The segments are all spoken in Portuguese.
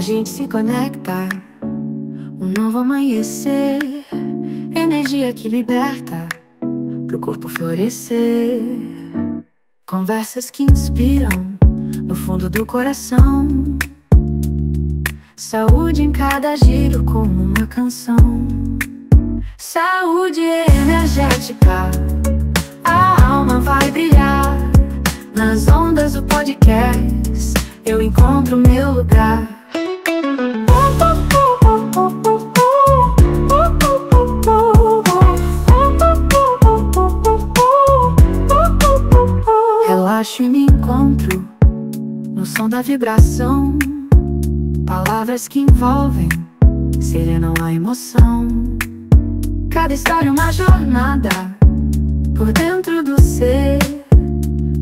gente se conecta, um novo amanhecer, energia que liberta, pro corpo florescer. Conversas que inspiram, no fundo do coração. Saúde em cada giro como uma canção. Saúde energética, a alma vai brilhar. Nas ondas do podcast, eu encontro meu lugar. Relaxo e me encontro no som da vibração. Palavras que envolvem, serenam a emoção. Cada história é uma jornada por dentro do ser.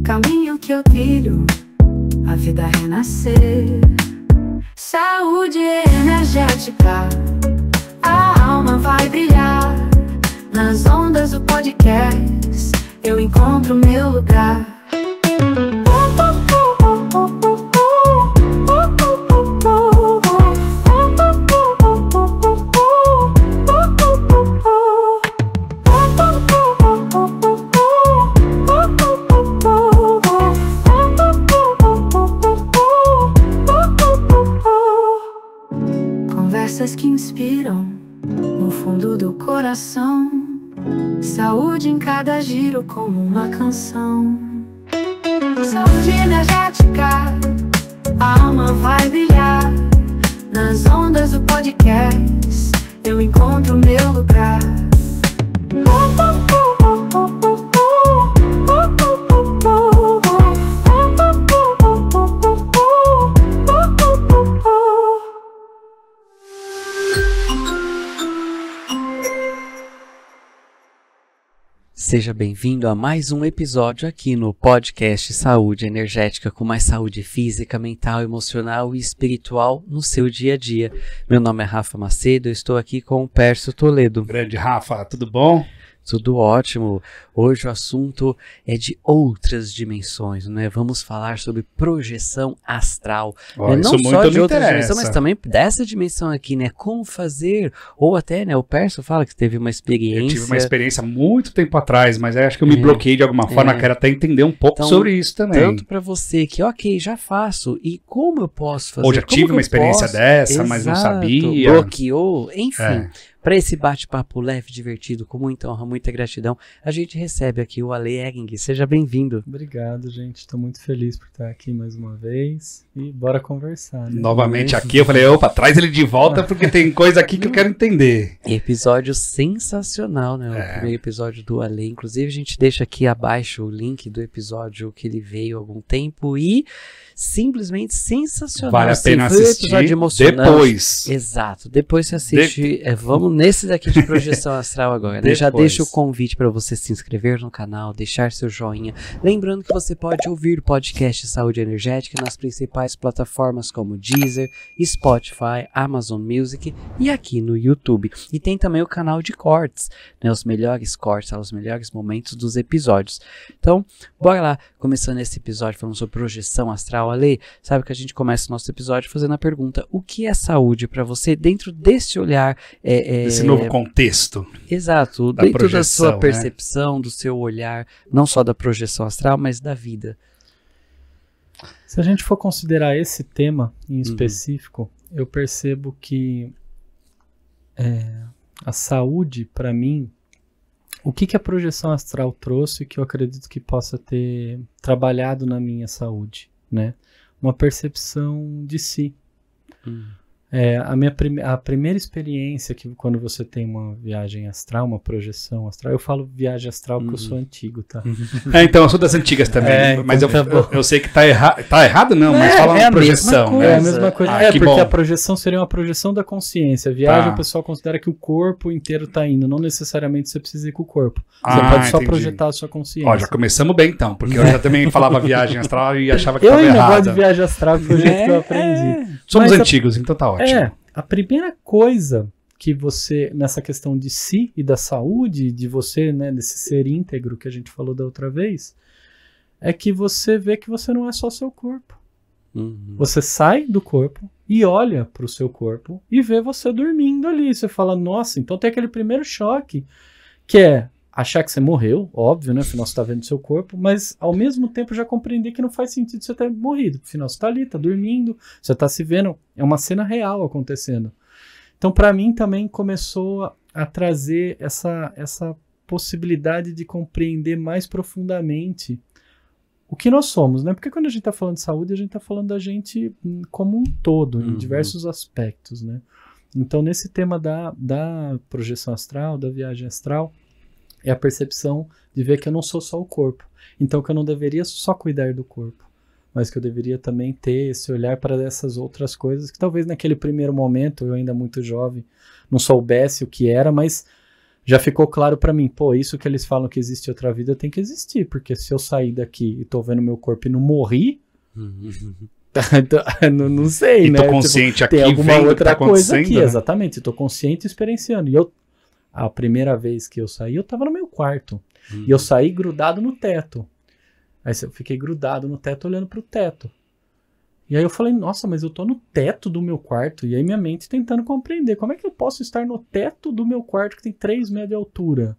Caminho que eu trilho, a vida renascer. Saúde energética, a alma vai brilhar. Nas ondas do podcast, eu encontro meu lugar. Conversas que inspiram, no fundo do coração. Saúde em cada giro como uma canção. Saúde energética, a alma vai brilhar. Nas ondas do podcast, eu encontro meu lugar. Seja bem-vindo a mais um episódio aqui no podcast Saúde Energética, com mais saúde física, mental, emocional e espiritual no seu dia a dia. Meu nome é Rafa Macedo, eu estou aqui com o Pércio Toledo. Grande Rafa, tudo bom? Tudo ótimo. Hoje o assunto é de outras dimensões, né? Vamos falar sobre projeção astral. Ó, Não só de outras dimensões, mas interessa. também dessa dimensão aqui, né? Como fazer, ou até, né? O Pércio fala que teve uma Eu experiência. tive uma experiência muito tempo atrás, mas acho que eu me bloqueei de alguma forma, quero até entender um pouco Então, sobre isso também. Tanto para você que, ok, já faço, e como eu posso fazer? Ou já Como tive que uma eu experiência posso? dessa, mas não Exato, sabia. bloqueou, enfim. É. Para esse bate-papo leve, divertido, com muita honra, muita gratidão, a gente recebe aqui o Ale Eging. Seja bem-vindo. Obrigado, gente. Estou muito feliz por estar aqui mais uma vez. E bora conversar, né? Novamente aqui, eu falei, opa, traz ele de volta porque tem coisa aqui que eu quero entender. Episódio sensacional, né? O primeiro episódio do Ale. Inclusive, a gente deixa aqui abaixo o link do episódio que ele veio há algum tempo e simplesmente sensacional. Vale a pena foi um assistir episódio emocionante. depois. Exato. Depois você assiste. Vamos nesse daqui de projeção astral agora, né? Já Depois. deixa o convite para você se inscrever no canal, deixar seu joinha. Lembrando que você pode ouvir o podcast Saúde Energética nas principais plataformas como Deezer, Spotify, Amazon Music e aqui no YouTube. E tem também o canal de cortes, né? Os melhores cortes, os melhores momentos dos episódios. Então, bora lá. Começando esse episódio falando sobre projeção astral. Ale, sabe que a gente começa o nosso episódio fazendo a pergunta: o que é saúde para você dentro desse olhar? Esse novo contexto. Exato, da dentro da projeção, sua né? percepção, do seu olhar, não só da projeção astral, mas da vida. Se a gente for considerar esse tema em específico, eu percebo que a saúde, para mim, o que a projeção astral trouxe que eu acredito que possa ter trabalhado na minha saúde, né? Uma percepção de si. A primeira experiência que quando você tem uma viagem astral, uma projeção astral, eu falo viagem astral porque eu sou antigo, tá? Então, eu sou das antigas também, mas eu sei que tá errado não, mas fala é a projeção, mesma né? É a mesma coisa. Que Porque bom. a projeção seria uma projeção da consciência. A viagem, Tá. o pessoal considera que o corpo inteiro tá indo. Não necessariamente você precisa ir com o corpo. Você Ah, pode só entendi. projetar a sua consciência. Ó, já começamos bem então, porque eu já também falava viagem astral e achava que Eu estava ainda gosto de errado. viagem astral, que foi o jeito que eu aprendi. Somos Mas antigos, então tá ótimo. A primeira coisa que você, nessa questão de si e da saúde, de você, né, desse ser íntegro que a gente falou da outra vez, é que você vê que você não é só seu corpo. Você sai do corpo e olha pro seu corpo e vê você dormindo ali. Você fala, nossa, então tem aquele primeiro choque, que é achar que você morreu, óbvio, né? Afinal você tá vendo seu corpo, mas ao mesmo tempo já compreender que não faz sentido você ter morrido. Afinal você tá ali, tá dormindo, você tá se vendo, é uma cena real acontecendo. Então para mim também começou a trazer essa possibilidade de compreender mais profundamente o que nós somos, né? Porque quando a gente tá falando de saúde, a gente tá falando da gente como um todo, em diversos aspectos, né? Então, nesse tema da projeção astral, da viagem astral, é a percepção de ver que eu não sou só o corpo. Então, que eu não deveria só cuidar do corpo, mas que eu deveria também ter esse olhar para essas outras coisas que talvez naquele primeiro momento, eu ainda muito jovem, não soubesse o que era, mas já ficou claro pra mim, pô, isso que eles falam que existe outra vida tem que existir, porque se eu sair daqui e tô vendo meu corpo e não morri, não sei, e né? tô consciente tipo, aqui, tem alguma vendo outra o que tá coisa aqui, né? exatamente, tô consciente e experienciando. E a primeira vez que eu saí, eu tava no meu quarto, e eu saí grudado no teto. Aí eu fiquei grudado no teto, olhando pro teto. E aí eu falei, nossa, mas eu tô no teto do meu quarto. E aí minha mente tentando compreender, como é que eu posso estar no teto do meu quarto que tem 3 metros de altura?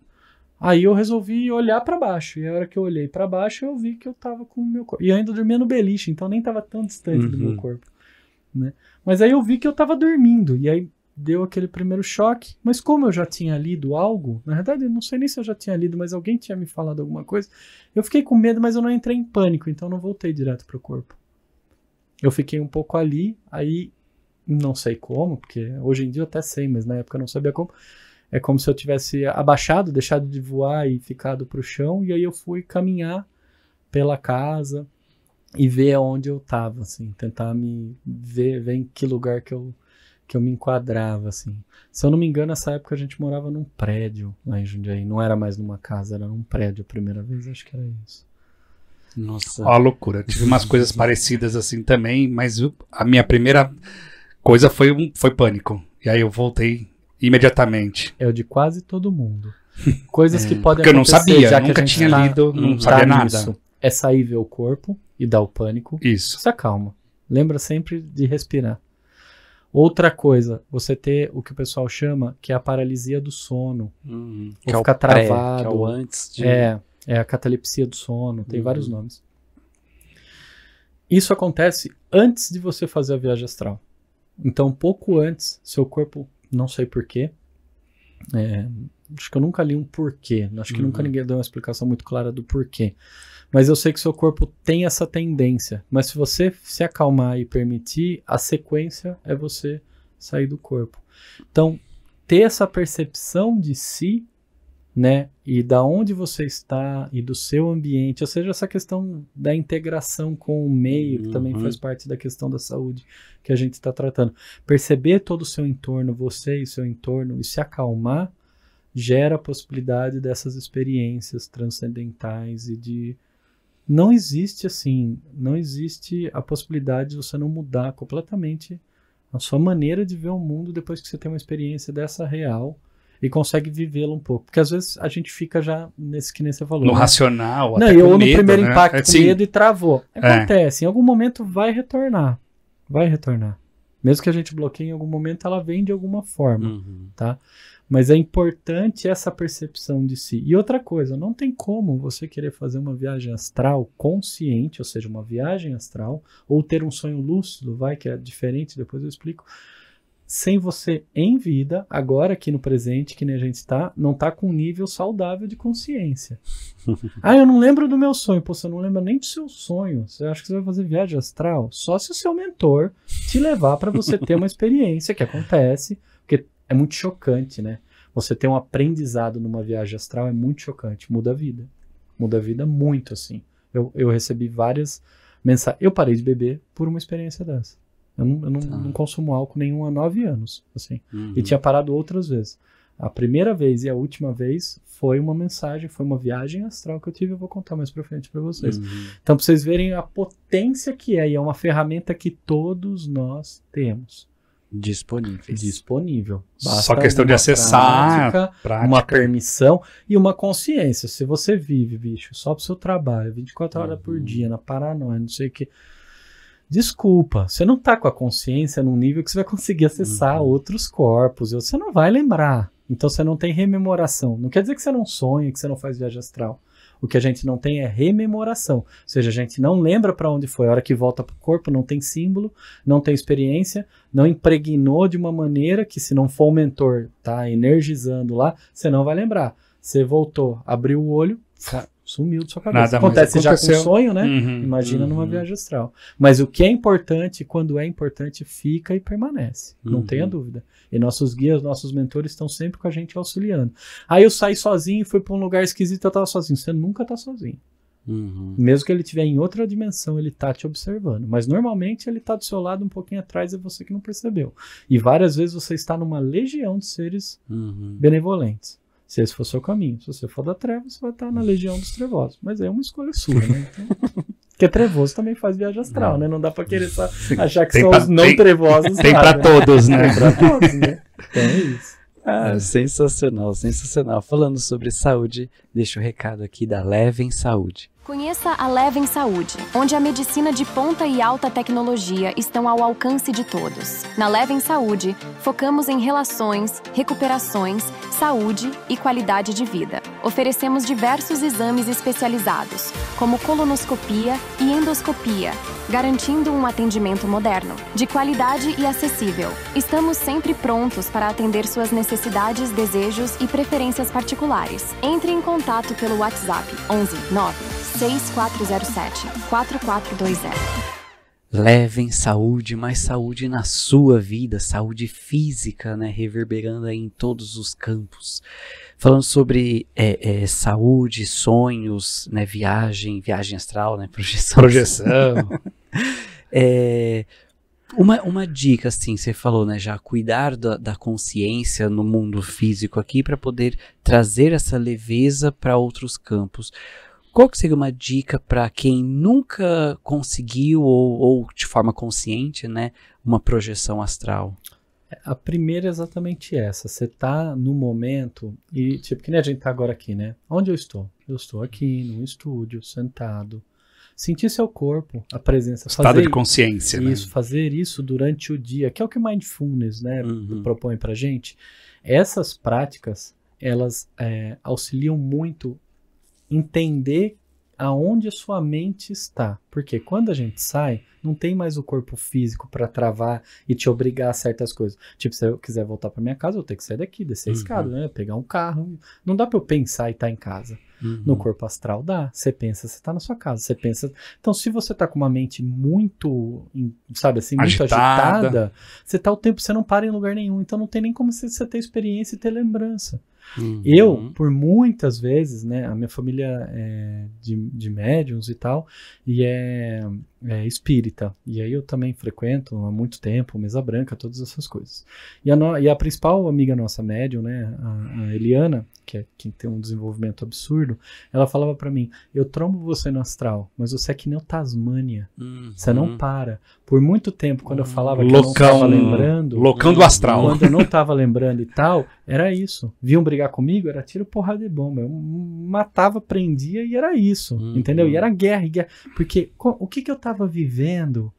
Aí eu resolvi olhar pra baixo. E a hora que eu olhei pra baixo, eu vi que eu tava com o meu corpo. E eu ainda dormia no beliche, então nem tava tão distante do meu corpo, né? Mas aí eu vi que eu tava dormindo. E aí deu aquele primeiro choque. Mas como eu já tinha lido algo, na verdade eu não sei nem se eu já tinha lido, mas alguém tinha me falado alguma coisa, eu fiquei com medo, mas eu não entrei em pânico, então eu não voltei direto pro corpo. Eu fiquei um pouco ali, aí não sei como, porque hoje em dia eu até sei, mas na época eu não sabia como. É como se eu tivesse abaixado, deixado de voar e ficado pro chão, e aí eu fui caminhar pela casa e ver aonde eu tava, assim, tentar me ver em que lugar que eu me enquadrava, assim. Se eu não me engano, nessa época a gente morava num prédio lá em Jundiaí, não era mais numa casa, era num prédio a primeira vez, acho que era isso. Nossa. Ó, loucura. Tive umas coisas parecidas assim também, mas a minha primeira coisa foi pânico. E aí eu voltei imediatamente. É o de quase todo mundo. Coisas que podem porque eu não acontecer, sabia, já que nunca a gente tinha lido, não sabia nada. Nisso. É sair ver o corpo e dar o pânico. Isso. Se acalma. Lembra sempre de respirar. Outra coisa, você ter o que o pessoal chama que é a paralisia do sono. Que ou é ficar travado. Que é o antes de... É a catalepsia do sono, tem vários nomes. Isso acontece antes de você fazer a viagem astral. Então, pouco antes, seu corpo, não sei porquê, acho que eu nunca li um porquê, acho que nunca ninguém deu uma explicação muito clara do porquê. Mas eu sei que seu corpo tem essa tendência. Mas se você se acalmar e permitir, a sequência é você sair do corpo. Então, ter essa percepção de si, né, e da onde você está e do seu ambiente, ou seja, essa questão da integração com o meio, que também faz parte da questão da saúde que a gente está tratando. Perceber todo o seu entorno, você e seu entorno, e se acalmar, gera a possibilidade dessas experiências transcendentais e de... Não existe a possibilidade de você não mudar completamente a sua maneira de ver o mundo depois que você tem uma experiência dessa real e consegue vivê-la um pouco. Porque às vezes a gente fica já nesse que nem você falou. No né? racional, não, até com ou medo, no primeiro né? impacto com medo e travou. É. Acontece, em algum momento vai retornar. Vai retornar. Mesmo que a gente bloqueie em algum momento, ela vem de alguma forma, tá? Mas é importante essa percepção de si. E outra coisa, não tem como você querer fazer uma viagem astral consciente, ou seja, uma viagem astral, ou ter um sonho lúcido, que é diferente, depois eu explico, sem você, em vida, agora aqui no presente, que nem a gente está, não está com um nível saudável de consciência. Eu não lembro do meu sonho. Pô, você não lembra nem do seu sonho. Você acha que você vai fazer viagem astral? Só se o seu mentor te levar para você ter uma experiência que acontece, porque é muito chocante, né? Você ter um aprendizado numa viagem astral é muito chocante. Muda a vida. Muda a vida muito, assim. Eu recebi várias mensagens. Eu parei de beber por uma experiência dessa. Eu não consumo álcool nenhum há 9 anos, assim. E tinha parado outras vezes. A primeira vez e a última vez foi uma mensagem, foi uma viagem astral que eu tive, eu vou contar mais pra frente pra vocês. Então, pra vocês verem a potência que é, e é uma ferramenta que todos nós temos. Disponível. Basta só questão de acessar, prática, uma permissão e uma consciência. Se você vive, bicho, só pro seu trabalho, 24 horas por dia, na paranoia, não sei o que... desculpa, você não tá com a consciência num nível que você vai conseguir acessar outros corpos, você não vai lembrar. Então você não tem rememoração. Não quer dizer que você não sonha, que você não faz viagem astral. O que a gente não tem é rememoração. Ou seja, a gente não lembra para onde foi. A hora que volta pro corpo não tem símbolo, não tem experiência, não impregnou de uma maneira que, se não for o mentor tá energizando lá, você não vai lembrar. Você voltou, abriu o olho, sumiu de sua cabeça. Nada Acontece já com sonho, né? Uhum, Imagina numa viagem astral. Mas o que é importante, quando é importante, fica e permanece. Não tenha dúvida. E nossos guias, nossos mentores estão sempre com a gente auxiliando. Aí eu saí sozinho e fui para um lugar esquisito, eu estava sozinho. Você nunca tá sozinho. Mesmo que ele estiver em outra dimensão, ele tá te observando. Mas normalmente ele tá do seu lado um pouquinho atrás, é você que não percebeu. E várias vezes você está numa legião de seres benevolentes. Se esse for o seu caminho. Se você for da treva, você vai estar na legião dos trevosos. Mas é uma escolha sua, né? Então, porque trevoso também faz viagem astral, né? Não dá pra querer só achar que só os não trevosos. Tem pra todos, né? Tem pra todos, né? Então é isso. Sensacional, sensacional. Falando sobre saúde, deixa o recado aqui da Leven Saúde. Conheça a Leven Saúde, onde a medicina de ponta e alta tecnologia estão ao alcance de todos. Na Leven Saúde, focamos em relações, recuperações, saúde e qualidade de vida. Oferecemos diversos exames especializados, como colonoscopia e endoscopia, garantindo um atendimento moderno, de qualidade e acessível. Estamos sempre prontos para atender suas necessidades, desejos e preferências particulares. Entre em contato pelo WhatsApp 11 96407 4420. Levem saúde, mais saúde na sua vida, saúde física, né, reverberando aí em todos os campos. Falando sobre saúde, sonhos, né, viagem astral, né, projeção. Uma dica, assim, você falou, né, já cuidar da consciência no mundo físico aqui para poder trazer essa leveza para outros campos. Qual que seria uma dica para quem nunca conseguiu ou de forma consciente, né, uma projeção astral? A primeira é exatamente essa. Você tá no momento e, tipo, que nem a gente tá agora aqui, né? Onde eu estou? Eu estou aqui no estúdio, sentado. Sentir seu corpo, a presença. Estado de consciência, isso, né? Fazer isso durante o dia, que é o que o Mindfulness, né, propõe pra gente. Essas práticas, elas auxiliam muito entender aonde a sua mente está. Porque quando a gente sai, não tem mais o corpo físico para travar e te obrigar a certas coisas. Tipo, se eu quiser voltar para minha casa, eu tenho que sair daqui, descer a escada, né? Pegar um carro. Não dá para eu pensar e estar em casa. No corpo astral dá. Você pensa, você está na sua casa. Você pensa. Então, se você está com uma mente muito, sabe assim, muito agitada, você tá o tempo, você não para em lugar nenhum. Então, não tem nem como você ter experiência e ter lembrança. Eu, por muitas vezes, né, a minha família é de médiuns e tal, e é espírita, e aí eu também frequento há muito tempo, mesa branca, todas essas coisas. E a principal amiga nossa médium, né, a Eliana, que é quem tem um desenvolvimento absurdo, ela falava pra mim, eu trombo você no astral, mas você é que nem o Tasmânia, você não para. Por muito tempo, quando eu falava que eu não estava lembrando, loucão do astral, quando eu não estava lembrando e tal, era isso. Viam brigar comigo, era tiro, porrada de bomba. Eu matava, prendia e era isso, entendeu? E era guerra, porque o que eu estava vivendo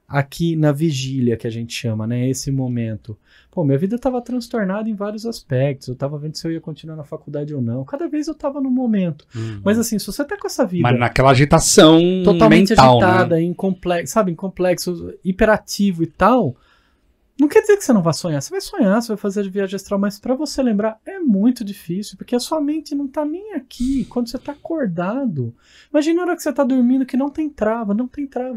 aqui na vigília, que a gente chama, né? Esse momento. Pô, minha vida estava transtornada em vários aspectos. Eu estava vendo se eu ia continuar na faculdade ou não. Cada vez eu estava no momento. Mas assim, se você tá com essa vida... Mas naquela agitação totalmente mental, agitada, né? em complexo, hiperativo e tal... Não quer dizer que você não vai sonhar. Você vai sonhar, você vai fazer viagem astral, mas pra você lembrar é muito difícil, porque a sua mente não tá nem aqui quando você tá acordado. Imagina a hora que você tá dormindo que não tem trava,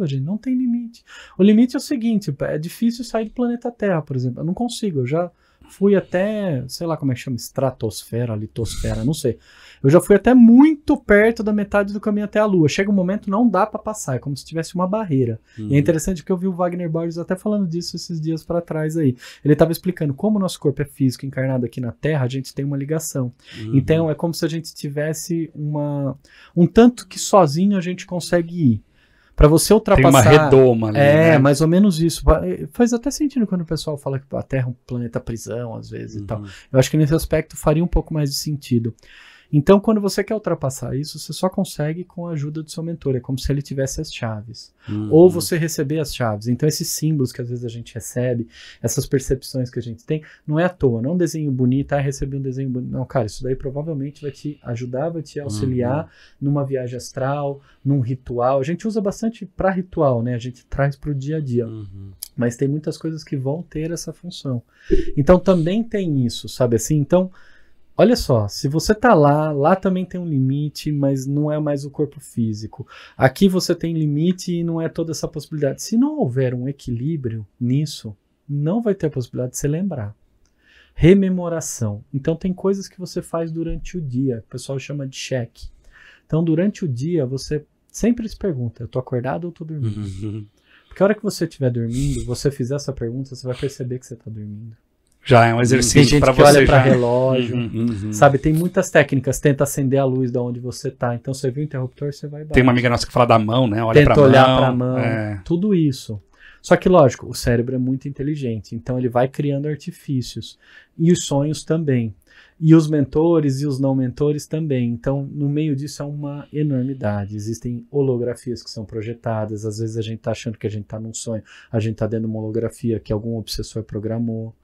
gente, não tem limite. O limite é o seguinte, é difícil sair do planeta Terra, por exemplo. Eu não consigo, eu já fui até, sei lá como é que chama, estratosfera, litosfera, não sei. Eu já fui até muito perto da metade do caminho até a Lua. Chega um momento, não dá pra passar, é como se tivesse uma barreira. E é interessante porque eu vi o Wagner Borges até falando disso esses dias pra trás aí. Ele tava explicando como o nosso corpo é físico, encarnado aqui na Terra, a gente tem uma ligação. Então é como se a gente tivesse um tanto que sozinho a gente consegue ir. Pra você ultrapassar... Tem uma redoma ali, né? Mais ou menos isso. Faz até sentido quando o pessoal fala que a Terra é um planeta prisão, às vezes, e tal. Eu acho que nesse aspecto faria um pouco mais de sentido. Então, quando você quer ultrapassar isso, você só consegue com a ajuda do seu mentor. É como se ele tivesse as chaves. Ou você receber as chaves. Então, esses símbolos que às vezes a gente recebe, essas percepções que a gente tem, não é à toa. Não é um desenho bonito, recebi um desenho bonito. Não, cara, isso daí provavelmente vai te ajudar, vai te auxiliar numa viagem astral, num ritual. A gente usa bastante para ritual, né? A gente traz para o dia a dia. Mas tem muitas coisas que vão ter essa função. Então, também tem isso, sabe assim? Então, olha só, se você tá lá também tem um limite, mas não é mais o corpo físico. Aqui você tem limite e não é toda essa possibilidade. Se não houver um equilíbrio nisso, não vai ter a possibilidade de se lembrar. Rememoração. Então tem coisas que você faz durante o dia, o pessoal chama de cheque. Então durante o dia você sempre se pergunta, eu tô acordado ou tô dormindo? Porque a hora que você estiver dormindo, você fizer essa pergunta, você vai perceber que você tá dormindo. Já é um exercício para você. Tem gente que olha para relógio, sabe? Tem muitas técnicas. Tenta acender a luz de onde você tá. Então, você viu o interruptor, você vai baixo. Tem uma amiga nossa que fala da mão, né? Olha Tenta olhar para a mão. Tudo isso. Só que, lógico, o cérebro é muito inteligente. Então, ele vai criando artifícios. E os sonhos também. E os mentores e os não mentores também. Então, no meio disso é uma enormidade. Existem holografias que são projetadas. Às vezes a gente tá achando que a gente tá num sonho. A gente tá dentro de uma holografia que algum obsessor programou.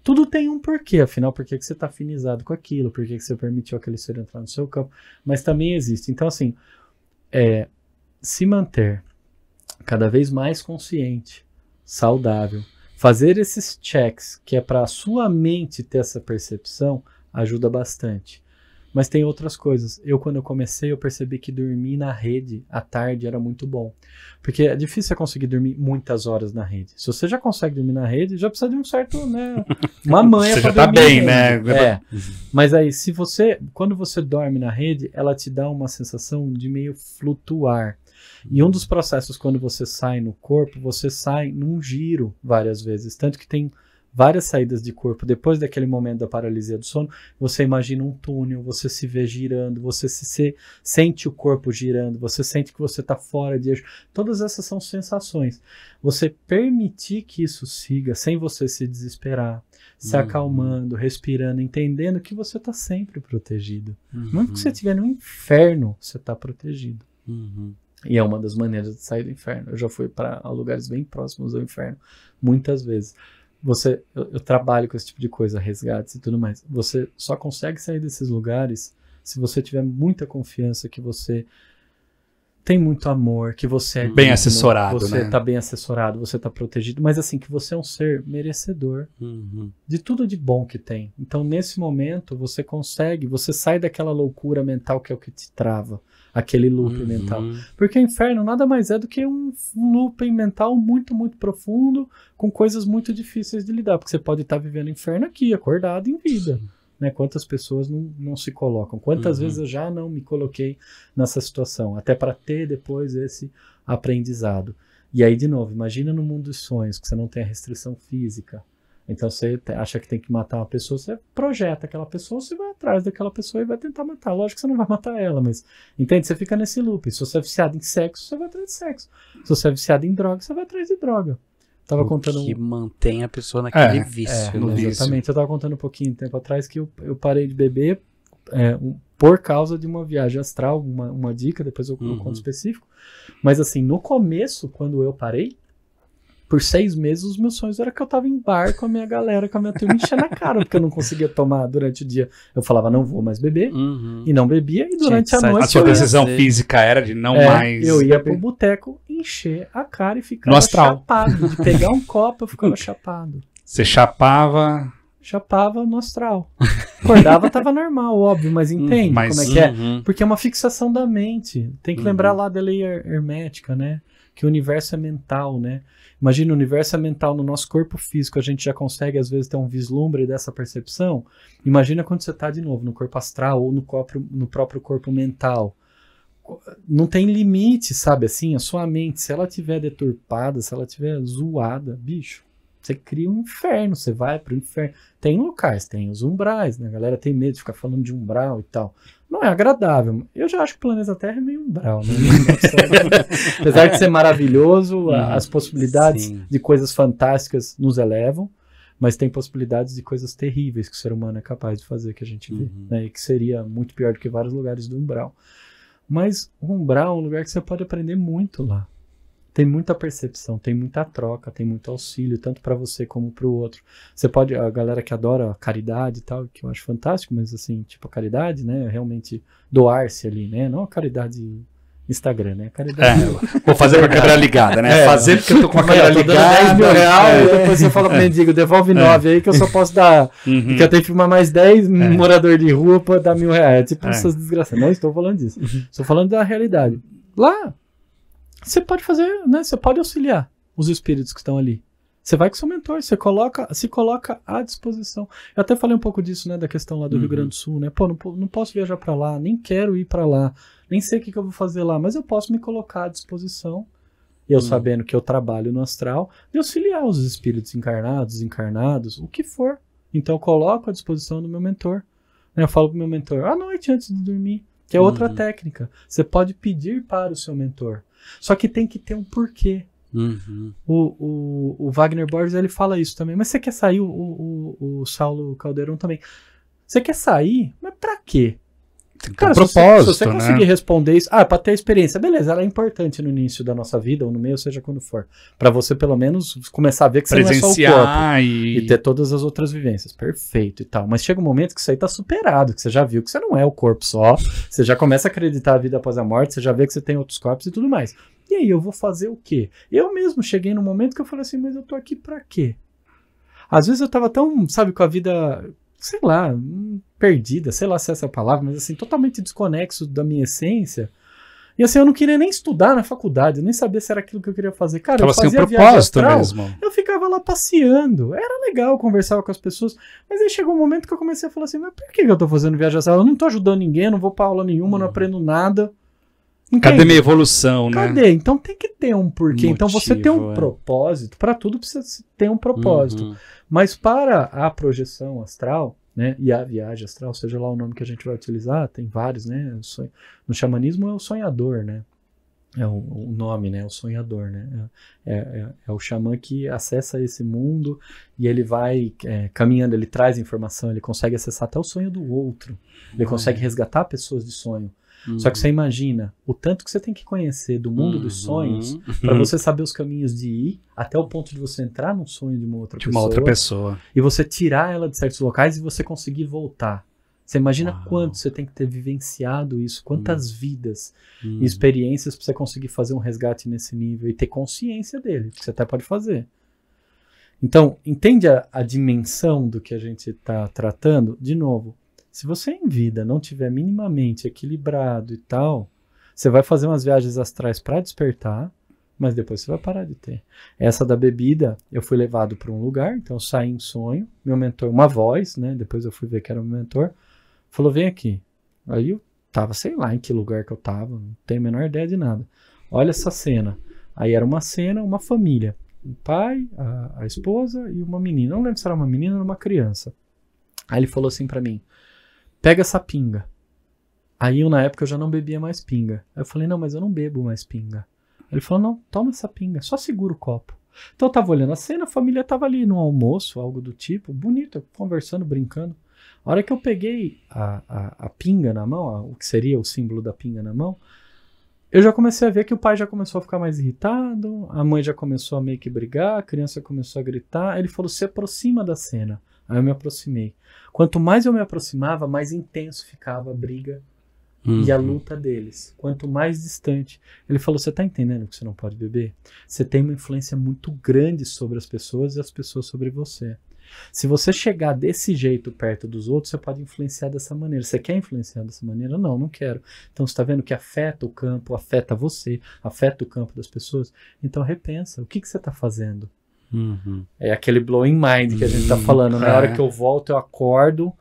Tudo tem um porquê, afinal, por que você está afinizado com aquilo, por que você permitiu aquele ser entrar no seu campo, mas também existe. Então, assim, se manter cada vez mais consciente, saudável, fazer esses checks, que é para a sua mente ter essa percepção, ajuda bastante. Mas tem outras coisas. Quando eu comecei, eu percebi que dormir na rede à tarde era muito bom. Porque é difícil você conseguir dormir muitas horas na rede. Se você já consegue dormir na rede, já precisa de um certo, né, uma manha para dormir. Você já tá bem, né? Mas aí, quando você dorme na rede, ela te dá uma sensação de meio flutuar. E um dos processos, quando você sai no corpo, você sai num giro várias vezes. Tanto que tem várias saídas de corpo. Depois daquele momento da paralisia do sono, você imagina um túnel, você se vê girando, você sente o corpo girando, você sente que você está fora de eixo. Todas essas são sensações. Você permitir que isso siga, sem você se desesperar, se acalmando, respirando, entendendo que você está sempre protegido. Mesmo que você estiver no inferno, você está protegido. E é uma das maneiras de sair do inferno. Eu já fui para lugares bem próximos do inferno, muitas vezes. Eu trabalho com esse tipo de coisa, resgates e tudo mais. Você só consegue sair desses lugares se você tiver muita confiança que você tem muito amor, que você é bem assessorado, você está bem assessorado, você está protegido, mas assim, que você é um ser merecedor de tudo de bom que tem. Então, nesse momento, você sai daquela loucura mental que é o que te trava, aquele looping mental. Porque o inferno nada mais é do que um looping mental muito, muito profundo, com coisas muito difíceis de lidar, porque você pode estar vivendo inferno aqui, acordado em vida. Né? Quantas pessoas não se colocam? Quantas vezes eu já não me coloquei nessa situação? Até para ter depois esse aprendizado. E aí, de novo, imagina no mundo dos sonhos, que você não tem a restrição física. Então você acha que tem que matar uma pessoa, você projeta aquela pessoa, você vai atrás daquela pessoa e vai tentar matar. Lógico que você não vai matar ela, mas entende? Você fica nesse loop. Se você é viciado em sexo, você vai atrás de sexo. Se você é viciado em droga, você vai atrás de droga. Tava contando que mantém a pessoa naquele vício. Né? Exatamente. Eu tava contando um pouquinho de tempo atrás que eu parei de beber por causa de uma viagem astral, uma dica, depois eu conto específico. Mas assim, no começo, quando eu parei, por 6 meses, os meus sonhos eram que eu tava em bar com a minha galera, com a minha turma, enchendo a cara, porque eu não conseguia tomar durante o dia. Eu falava, não vou mais beber, e não bebia, e durante a noite... A sua decisão física era de não mais... Eu ia pro boteco, encher a cara e ficava chapado. De pegar um copo, eu ficava chapado. Você chapava... Chapava no astral. Acordava, tava normal, óbvio, mas entende como é que é? Porque é uma fixação da mente. Tem que lembrar lá da lei hermética, né? Que o universo é mental, né? Imagina, o universo é mental, no nosso corpo físico a gente já consegue às vezes ter um vislumbre dessa percepção. Imagina quando você está de novo no corpo astral ou no próprio corpo mental. Não tem limite, sabe assim? A sua mente, se ela estiver deturpada, se ela estiver zoada, bicho, você cria um inferno, você vai pro inferno. Tem locais, tem os umbrais, né? A galera tem medo de ficar falando de umbral e tal. Não é agradável. Eu já acho que o planeta Terra é meio umbral, né? Apesar de ser maravilhoso, as possibilidades de coisas fantásticas nos elevam, Mas tem possibilidades de coisas terríveis que o ser humano é capaz de fazer, que a gente vê, né? E que seria muito pior do que vários lugares do umbral. Mas o umbral é um lugar que você pode aprender muito lá. Tem muita percepção, tem muita troca, tem muito auxílio, tanto para você como para o outro. Você pode, a galera que adora caridade e tal, que eu acho fantástico, mas assim, tipo, a caridade, né, realmente doar-se ali, né, não a caridade Instagram, né, a caridade... Vou fazer com a câmera ligada, né, fazer porque eu tô com a câmera ligada. R$10 mil e depois você fala pro mendigo, devolve 9 aí que eu só posso dar, porque eu tenho que filmar mais 10 morador de rua pra dar R$1.000, tipo essas desgraças. Não estou falando disso, estou falando da realidade. Lá, você pode fazer, né? Você pode auxiliar os espíritos que estão ali. Você vai com seu mentor, se coloca à disposição. Eu até falei um pouco disso, né? Da questão lá do Rio Grande do Sul, né? Pô, não posso viajar para lá, nem quero ir para lá, nem sei o que eu vou fazer lá, mas eu posso me colocar à disposição, eu sabendo que eu trabalho no astral, de auxiliar os espíritos encarnados, desencarnados, o que for. Então eu coloco à disposição do meu mentor. Eu falo pro meu mentor, à noite antes de dormir, que é outra técnica. Você pode pedir para o seu mentor. Só que tem que ter um porquê. O Wagner Borges, ele fala isso também. Mas você quer sair, o Saulo Caldeirão também. Você quer sair? Mas pra quê? Tem que ter Cara, um propósito, se você conseguir responder isso... pra ter experiência. Beleza, ela é importante no início da nossa vida, ou no meio, seja quando for. Pra você, pelo menos, começar a ver que você não é só o corpo. E ter todas as outras vivências. Perfeito e tal. Mas chega um momento que isso aí tá superado, que você já viu que você não é o corpo só. Você já começa a acreditar a vida após a morte, você já vê que você tem outros corpos e tudo mais. E aí, eu vou fazer o quê? Eu mesmo cheguei num momento que eu falei assim, mas eu tô aqui pra quê? Às vezes eu tava tão, sabe, com a vida... sei lá, perdida, sei lá se é essa palavra, mas assim, totalmente desconexo da minha essência. E assim, eu não queria nem estudar na faculdade, eu nem sabia se era aquilo que eu queria fazer. Cara, eu fazia viagem astral, mesmo. Eu ficava lá passeando, era legal, conversava com as pessoas, mas aí chegou um momento que eu comecei a falar assim, mas por que eu tô fazendo viagem astral? Eu não tô ajudando ninguém, eu não vou pra aula nenhuma, não aprendo nada. Entende? Cadê minha evolução, né? Cadê? Então tem que ter um porquê. Então você tem um propósito, para tudo precisa ter um propósito. Mas para a projeção astral, né, e a viagem astral, seja lá o nome que a gente vai utilizar, tem vários, né? No xamanismo é o sonhador, né? É o nome, né? O sonhador, né? É o xamã que acessa esse mundo e ele vai caminhando, ele traz informação, ele consegue acessar até o sonho do outro. Ele consegue resgatar pessoas de sonho. Só que você imagina o tanto que você tem que conhecer do mundo dos sonhos para você saber os caminhos de ir até o ponto de você entrar num sonho de uma outra pessoa. E você tirar ela de certos locais e você conseguir voltar. Você imagina quanto você tem que ter vivenciado isso, quantas vidas e experiências para você conseguir fazer um resgate nesse nível e ter consciência dele, que você até pode fazer. Então, entende a dimensão do que a gente está tratando? De novo, se você em vida não tiver minimamente equilibrado e tal, você vai fazer umas viagens astrais para despertar, mas depois você vai parar de ter. Essa da bebida, eu fui levado para um lugar, então eu saí em sonho, meu mentor, uma voz, né, depois eu fui ver que era o meu mentor, falou, vem aqui. Aí eu tava, sei lá em que lugar que eu tava, não tenho a menor ideia de nada. Olha essa cena. Aí era uma cena, uma família, o pai, a esposa e uma menina, não lembro se era uma menina ou uma criança. Aí ele falou assim para mim, pega essa pinga. Aí na época eu já não bebia mais pinga. Aí eu falei, não, mas eu não bebo mais pinga. Ele falou, não, toma essa pinga, só segura o copo. Então eu tava olhando a cena, a família tava ali no almoço, algo do tipo, bonito, conversando, brincando. A hora que eu peguei a pinga na mão, o que seria o símbolo da pinga na mão, eu já comecei a ver que o pai já começou a ficar mais irritado, a mãe já começou a meio que brigar, a criança começou a gritar. Ele falou, se aproxima da cena. Aí eu me aproximei. Quanto mais eu me aproximava, mais intenso ficava a briga e a luta deles. Quanto mais distante. Ele falou, você tá entendendo que você não pode beber? Você tem uma influência muito grande sobre as pessoas e as pessoas sobre você. Se você chegar desse jeito perto dos outros, você pode influenciar dessa maneira. Você quer influenciar dessa maneira? Não, não quero. Então você está vendo que afeta o campo, afeta você, afeta o campo das pessoas? Então repensa, o que você está fazendo? É aquele blowing mind que a gente tá falando. Na hora que eu volto, eu acordo.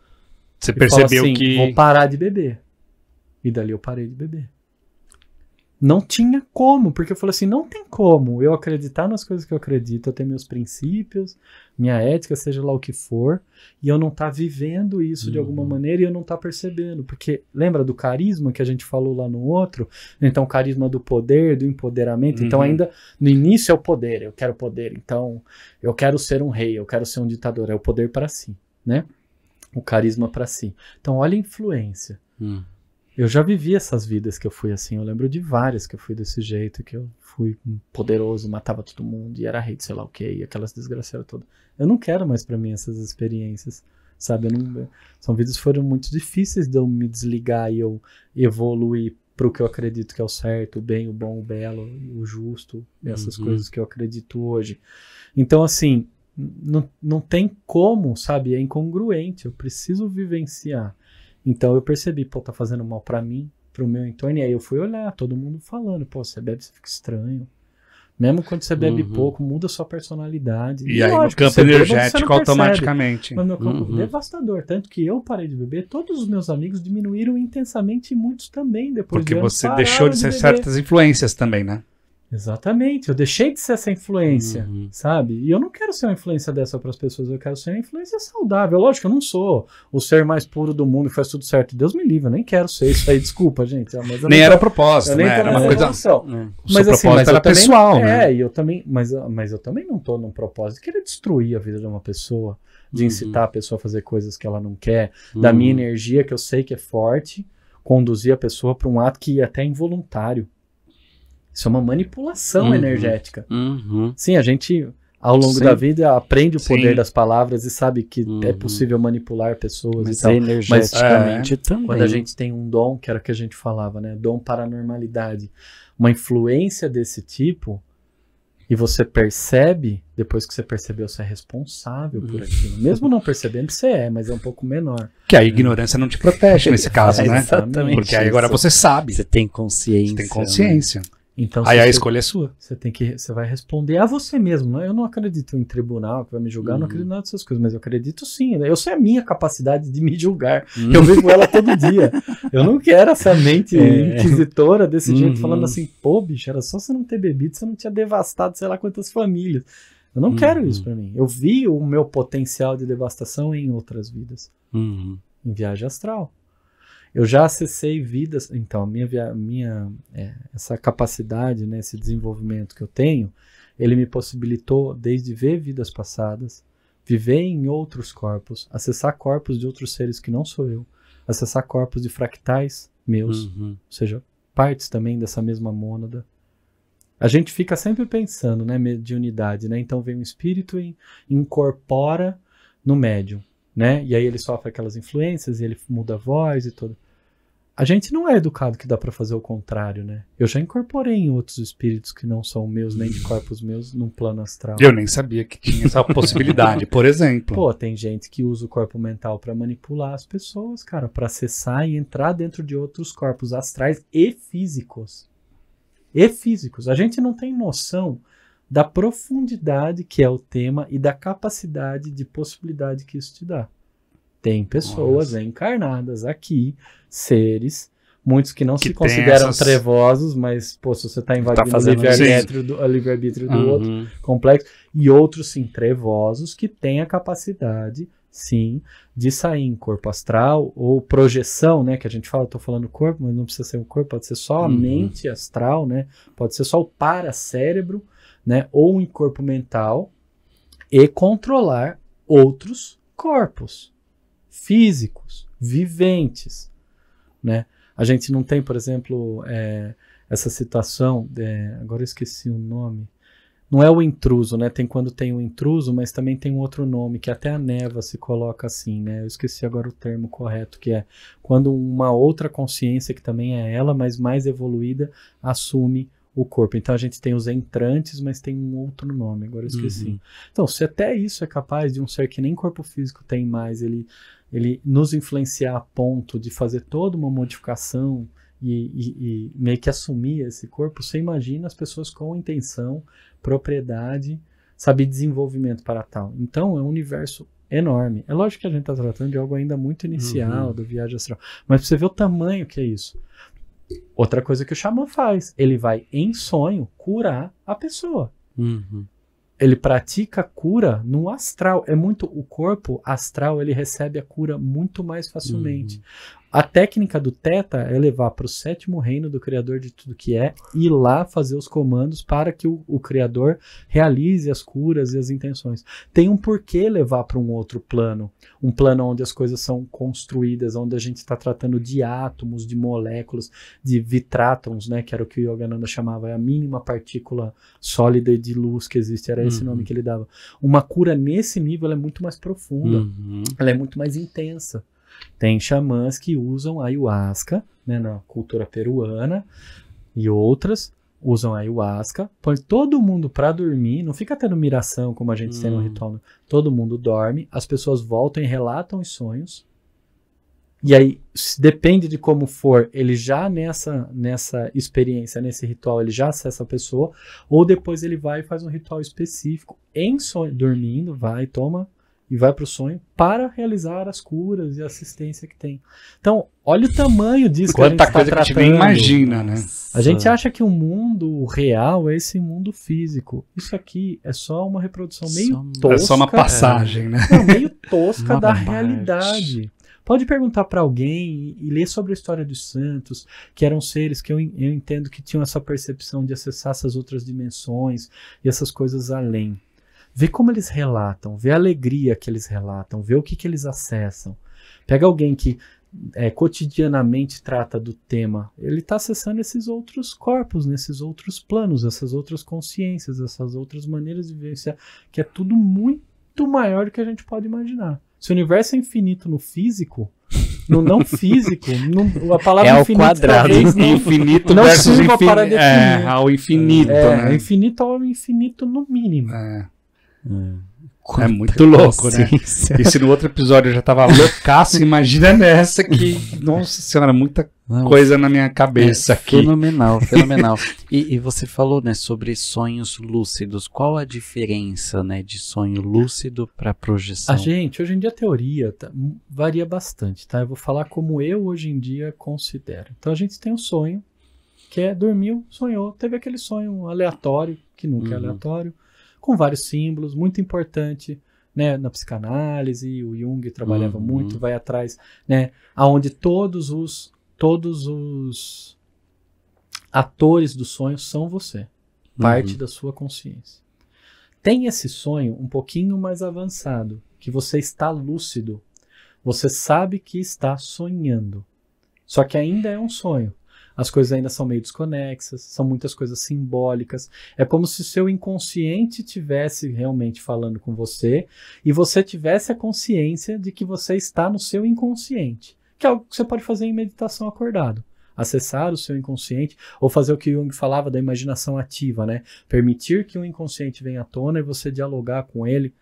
Você percebeu assim, que... vou parar de beber. E dali eu parei de beber. Não tinha como, porque eu falei assim, não tem como eu acreditar nas coisas que eu acredito, eu ter meus princípios, minha ética, seja lá o que for, e eu não tá vivendo isso de alguma maneira e eu não tá percebendo, porque lembra do carisma que a gente falou lá no outro? Então, o carisma do poder, do empoderamento, então ainda no início é o poder, eu quero poder, então eu quero ser um rei, eu quero ser um ditador, é o poder para si, né? O carisma para si. Então, olha a influência. Eu já vivi essas vidas que eu fui assim, eu lembro de várias que eu fui desse jeito, que eu fui poderoso, matava todo mundo, e era rei de sei lá o que, e aquelas desgraçadas todas. Eu não quero mais pra mim essas experiências, sabe? São vidas que foram muito difíceis de eu me desligar e eu evoluir pro que eu acredito que é o certo, o bem, o bom, o belo, o justo, essas coisas que eu acredito hoje. Então, assim, não tem como, sabe? É incongruente, eu preciso vivenciar. Então eu percebi, pô, tá fazendo mal pra mim, pro meu entorno, e aí eu fui olhar, todo mundo falando, pô, você bebe, você fica estranho. Mesmo quando você bebe pouco, muda a sua personalidade. E aí lógico, no campo energético automaticamente. No meu campo devastador, tanto que eu parei de beber, todos os meus amigos diminuíram intensamente e muitos também depois porque você deixou de ser certas influências também, né? Exatamente, eu deixei de ser essa influência, sabe? E eu não quero ser uma influência dessa para as pessoas, eu quero ser uma influência saudável. Lógico, eu não sou o ser mais puro do mundo que faz tudo certo. Deus me livre, eu nem quero ser isso aí, desculpa, gente. Mas nem era propósito, né? Era uma coisa. Mas assim, era pessoal, né? E eu também, mas eu também não tô num propósito de querer destruir a vida de uma pessoa, de incitar a pessoa a fazer coisas que ela não quer, da minha energia que eu sei que é forte, conduzir a pessoa para um ato que é até involuntário. Isso é uma manipulação energética. Sim, a gente, ao longo da vida, aprende o poder das palavras e sabe que é possível manipular pessoas e tal. Energeticamente também. Quando a gente tem um dom, que era o que a gente falava, né? Dom paranormalidade. Uma influência desse tipo, e você percebe, depois que você percebeu, você é responsável por aquilo. Mesmo não percebendo, você mas é um pouco menor. Que a ignorância não te protege nesse caso, né? Exatamente. Porque aí agora você sabe. Você tem consciência. Você tem consciência. Né? Então, aí a escolha é sua. Você vai responder a você mesmo. Né? Eu não acredito em tribunal que vai me julgar, eu não acredito em nada dessas coisas, mas eu acredito sim. Né? Eu sei a minha capacidade de me julgar. Eu vivo ela todo dia. Eu não quero essa mente inquisitora desse jeito, falando assim, pô, bicho, era só você não ter bebido, você não tinha devastado sei lá quantas famílias. Eu não quero isso pra mim. Eu vi o meu potencial de devastação em outras vidas. Em viagem astral. Eu já acessei vidas, então essa capacidade, né, esse desenvolvimento que eu tenho, ele me possibilitou desde ver vidas passadas, viver em outros corpos, acessar corpos de outros seres que não sou eu, acessar corpos de fractais meus, ou seja, partes também dessa mesma mônada. A gente fica sempre pensando, né, mediunidade, né, então vem um espírito e incorpora no médium. Né? E aí ele sofre aquelas influências e ele muda a voz e tudo. A gente não é educado que dá pra fazer o contrário, né? Eu já incorporei em outros espíritos que não são meus, nem de corpos meus, num plano astral. Eu nem sabia que tinha essa possibilidade, por exemplo. Pô, tem gente que usa o corpo mental pra manipular as pessoas, cara, pra acessar e entrar dentro de outros corpos astrais e físicos. A gente não tem noção da profundidade que é o tema e da capacidade de possibilidade que isso te dá. Tem pessoas encarnadas aqui, seres, muitos que não se consideram trevosos, mas, pô, se você está invadindo o livre-arbítrio do outro complexo, e outros, sim, trevosos, que têm a capacidade, sim, de sair em corpo astral, ou projeção, né, que a gente fala, estou falando corpo, mas não precisa ser um corpo, pode ser só a mente astral, né, pode ser só o paracérebro, né, ou em corpo mental, e controlar outros corpos físicos, viventes, né? A gente não tem, por exemplo, essa situação, agora eu esqueci o nome, não é o intruso, né? Tem quando tem o intruso, mas também tem um outro nome, que até a Neva se coloca assim, né? Eu esqueci agora o termo correto, que é quando uma outra consciência, que também é ela, mas mais evoluída, assume o corpo. Então a gente tem os entrantes, mas tem um outro nome, agora eu esqueci. Então, se até isso é capaz de um ser que nem corpo físico tem mais, ele nos influenciar a ponto de fazer toda uma modificação e meio que assumir esse corpo, você imagina as pessoas com intenção, propriedade, sabe, desenvolvimento para tal. Então é um universo enorme. É lógico que a gente está tratando de algo ainda muito inicial, do viagem astral, mas pra você ver o tamanho que é isso. Outra coisa que o xamã faz, ele vai em sonho curar a pessoa. Uhum. Ele pratica a cura no astral. O corpo astral, ele recebe a cura muito mais facilmente. A técnica do Theta é levar para o 7º reino do Criador de tudo que é, e ir lá fazer os comandos para que o Criador realize as curas e as intenções. Tem um porquê levar para um outro plano. Um plano onde as coisas são construídas, onde a gente está tratando de átomos, de moléculas, de vitrátrons, né, que era o que o Yogananda chamava, a mínima partícula sólida de luz que existe, era esse nome que ele dava. Uma cura nesse nível ela é muito mais profunda, ela é muito mais intensa. Tem xamãs que usam ayahuasca, né, na cultura peruana, e outras usam ayahuasca, põe todo mundo para dormir, não fica tendo miração como a gente tem no ritual, né? Todo mundo dorme, as pessoas voltam e relatam os sonhos, e aí depende de como for, ele já nessa experiência, nesse ritual, ele já acessa a pessoa, ou depois ele vai e faz um ritual específico em sonho, dormindo, vai, toma e vai para o sonho para realizar as curas e a assistência que tem. Então, olha o tamanho disso que a gente está tratando. Quanta coisa que a gente nem imagina, né? A gente acha que o mundo real é esse mundo físico. Isso aqui é só uma reprodução meio tosca. É só uma passagem, né? Não, meio tosca da realidade. Pode perguntar para alguém e ler sobre a história dos santos, que eram seres que eu entendo que tinham essa percepção de acessar essas outras dimensões e essas coisas além. Vê como eles relatam, vê a alegria que eles relatam, vê o que eles acessam. Pega alguém que cotidianamente trata do tema, ele está acessando esses outros corpos, nesses outros planos, essas outras consciências, essas outras maneiras de vivenciar, que é tudo muito maior do que a gente pode imaginar. Se o universo é infinito no físico, no não físico, a palavra é infinito ao quadrado, infinito não versus sirva para definir. ao infinito, né? Infinito ao infinito no mínimo. É muito louco, né? E se no outro episódio eu já tava loucaço, imagina nessa que, nossa senhora, muita coisa na minha cabeça aqui. Fenomenal, fenomenal. E você falou, né, sobre sonhos lúcidos. Qual a diferença, né, de sonho lúcido para projeção? A gente, hoje em dia a teoria varia bastante, tá? Eu vou falar como eu hoje em dia considero. Então a gente tem um sonho, que é dormiu, sonhou, teve aquele sonho aleatório, que nunca é aleatório, com vários símbolos, muito importante, né, na psicanálise, o Jung trabalhava muito, vai atrás, né, aonde todos os atores do sonho são você, parte da sua consciência. Tem esse sonho um pouquinho mais avançado, que você está lúcido, você sabe que está sonhando, só que ainda é um sonho. As coisas ainda são meio desconexas, são muitas coisas simbólicas. É como se o seu inconsciente estivesse realmente falando com você e você tivesse a consciência de que você está no seu inconsciente, que é algo que você pode fazer em meditação acordado. Acessar o seu inconsciente, ou fazer o que Jung falava da imaginação ativa, né? Permitir que o inconsciente venha à tona e você dialogar com ele,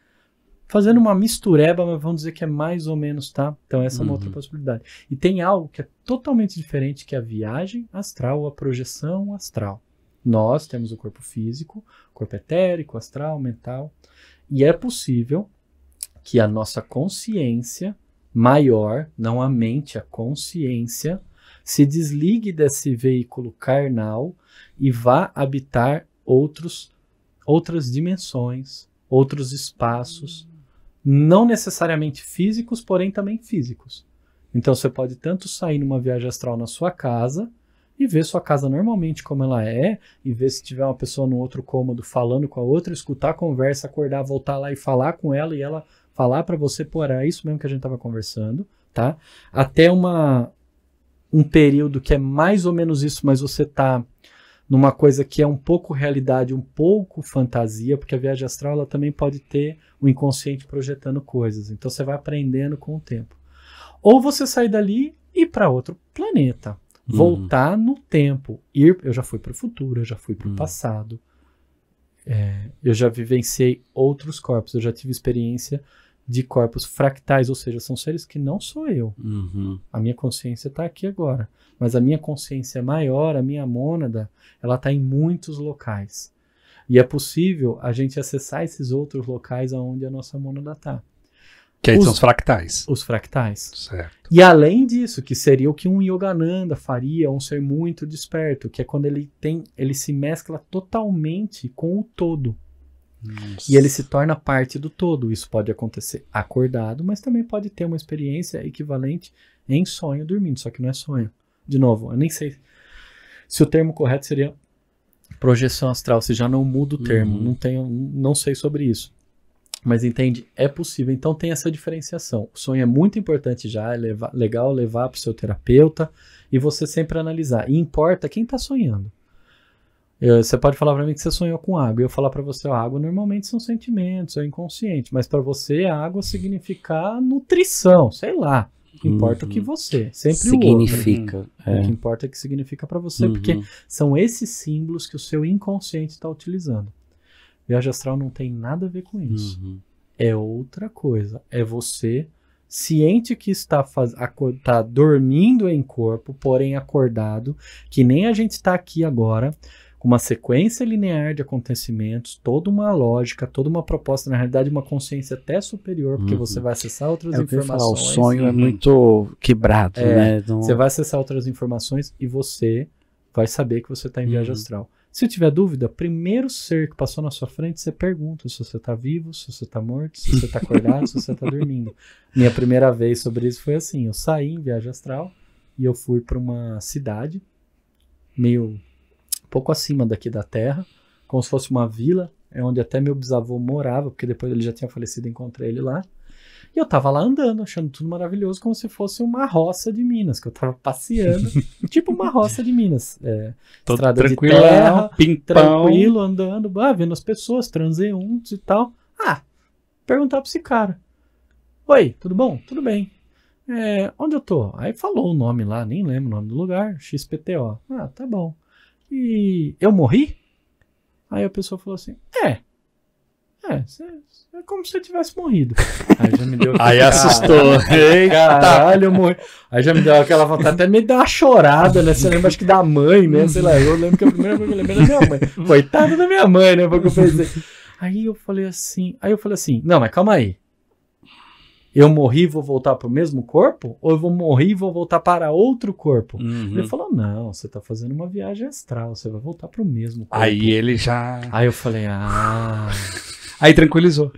fazendo uma mistureba, mas vamos dizer que é mais ou menos, tá? Então essa é uma outra possibilidade. E tem algo que é totalmente diferente, que é a viagem astral, ou a projeção astral. Nós temos o corpo físico, corpo etérico, astral, mental, e é possível que a nossa consciência maior, não a mente, a consciência, se desligue desse veículo carnal e vá habitar outras dimensões, outros espaços, não necessariamente físicos, porém também físicos. Então você pode tanto sair numa viagem astral na sua casa e ver sua casa normalmente como ela é, e ver se tiver uma pessoa no outro cômodo falando com a outra, escutar a conversa, acordar, voltar lá e falar com ela, e ela falar para você, pô, era isso mesmo que a gente estava conversando, tá? Até um período que é mais ou menos isso, mas você tá numa coisa que é um pouco realidade, um pouco fantasia, porque a viagem astral ela também pode ter o inconsciente projetando coisas. Então você vai aprendendo com o tempo. Ou você sair dali e ir para outro planeta. Voltar no tempo. Eu já fui para o futuro, eu já fui para o passado. Eu já vivenciei outros corpos, eu já tive experiência de corpos fractais, ou seja, são seres que não sou eu. A minha consciência está aqui agora. Mas a minha consciência maior, a minha mônada, ela está em muitos locais. E é possível a gente acessar esses outros locais aonde a nossa mônada está. Que aí são os fractais. Os fractais. Certo. E além disso, que seria o que um Yogananda faria, um ser muito desperto, que é quando ele se mescla totalmente com o todo. Nossa. E ele se torna parte do todo. Isso pode acontecer acordado, mas também pode ter uma experiência equivalente em sonho dormindo, só que não é sonho. De novo, eu nem sei se o termo correto seria projeção astral, se já não muda o termo, não sei sobre isso. Mas entende? É possível. Então tem essa diferenciação. O sonho é muito importante já, é legal levar para o seu terapeuta e você sempre analisar. E importa quem está sonhando. Você pode falar para mim que você sonhou com água. E eu falar para você, a água normalmente são sentimentos, é inconsciente. Mas para você, a água significa nutrição, sei lá. O que importa é o que você, sempre significa. O outro. O que importa é o que significa para você, porque são esses símbolos que o seu inconsciente está utilizando. Viagem astral não tem nada a ver com isso. É outra coisa. É você ciente que está dormindo em corpo, porém acordado, que nem a gente está aqui agora, com uma sequência linear de acontecimentos, toda uma lógica, toda uma proposta, na realidade uma consciência até superior, porque você vai acessar outras informações. O sonho é muito quebrado, né? Você vai acessar outras informações e você vai saber que você está em viagem astral. Se tiver dúvida, primeiro ser que passou na sua frente, você pergunta se você está vivo, se você está morto, se você está acordado, se você está dormindo. Minha primeira vez sobre isso foi assim, eu saí em viagem astral e eu fui para uma cidade meio pouco acima daqui da Terra, como se fosse uma vila, é onde até meu bisavô morava, porque depois ele já tinha falecido e encontrei ele lá. E eu tava lá andando, achando tudo maravilhoso, como se fosse uma roça de Minas, que eu tava passeando, tipo uma roça de Minas. Estrada de terra, tranquilo, andando, vendo as pessoas, transeuntes e tal. Perguntar pra esse cara. Oi, tudo bom? Tudo bem. Onde eu tô? Aí falou o nome lá, nem lembro o nome do lugar, XPTO. Tá bom. E eu morri? Aí a pessoa falou assim, é como se você tivesse morrido. Aí já me deu... Aí assustou. Caralho, eu morri. Aí já me deu aquela vontade, até me dar uma chorada, né? Você lembra, acho que da mãe, né? Sei lá, eu lembro que a primeira coisa que eu lembrei da minha mãe. Coitada da minha mãe, né? Foi o que eu pensei. Aí eu falei assim, não, mas calma aí. Eu morri e vou voltar para o mesmo corpo? Ou eu vou morrer e vou voltar para outro corpo? Ele falou, não, você está fazendo uma viagem astral, você vai voltar para o mesmo corpo. Aí ele já... Aí eu falei, Aí tranquilizou.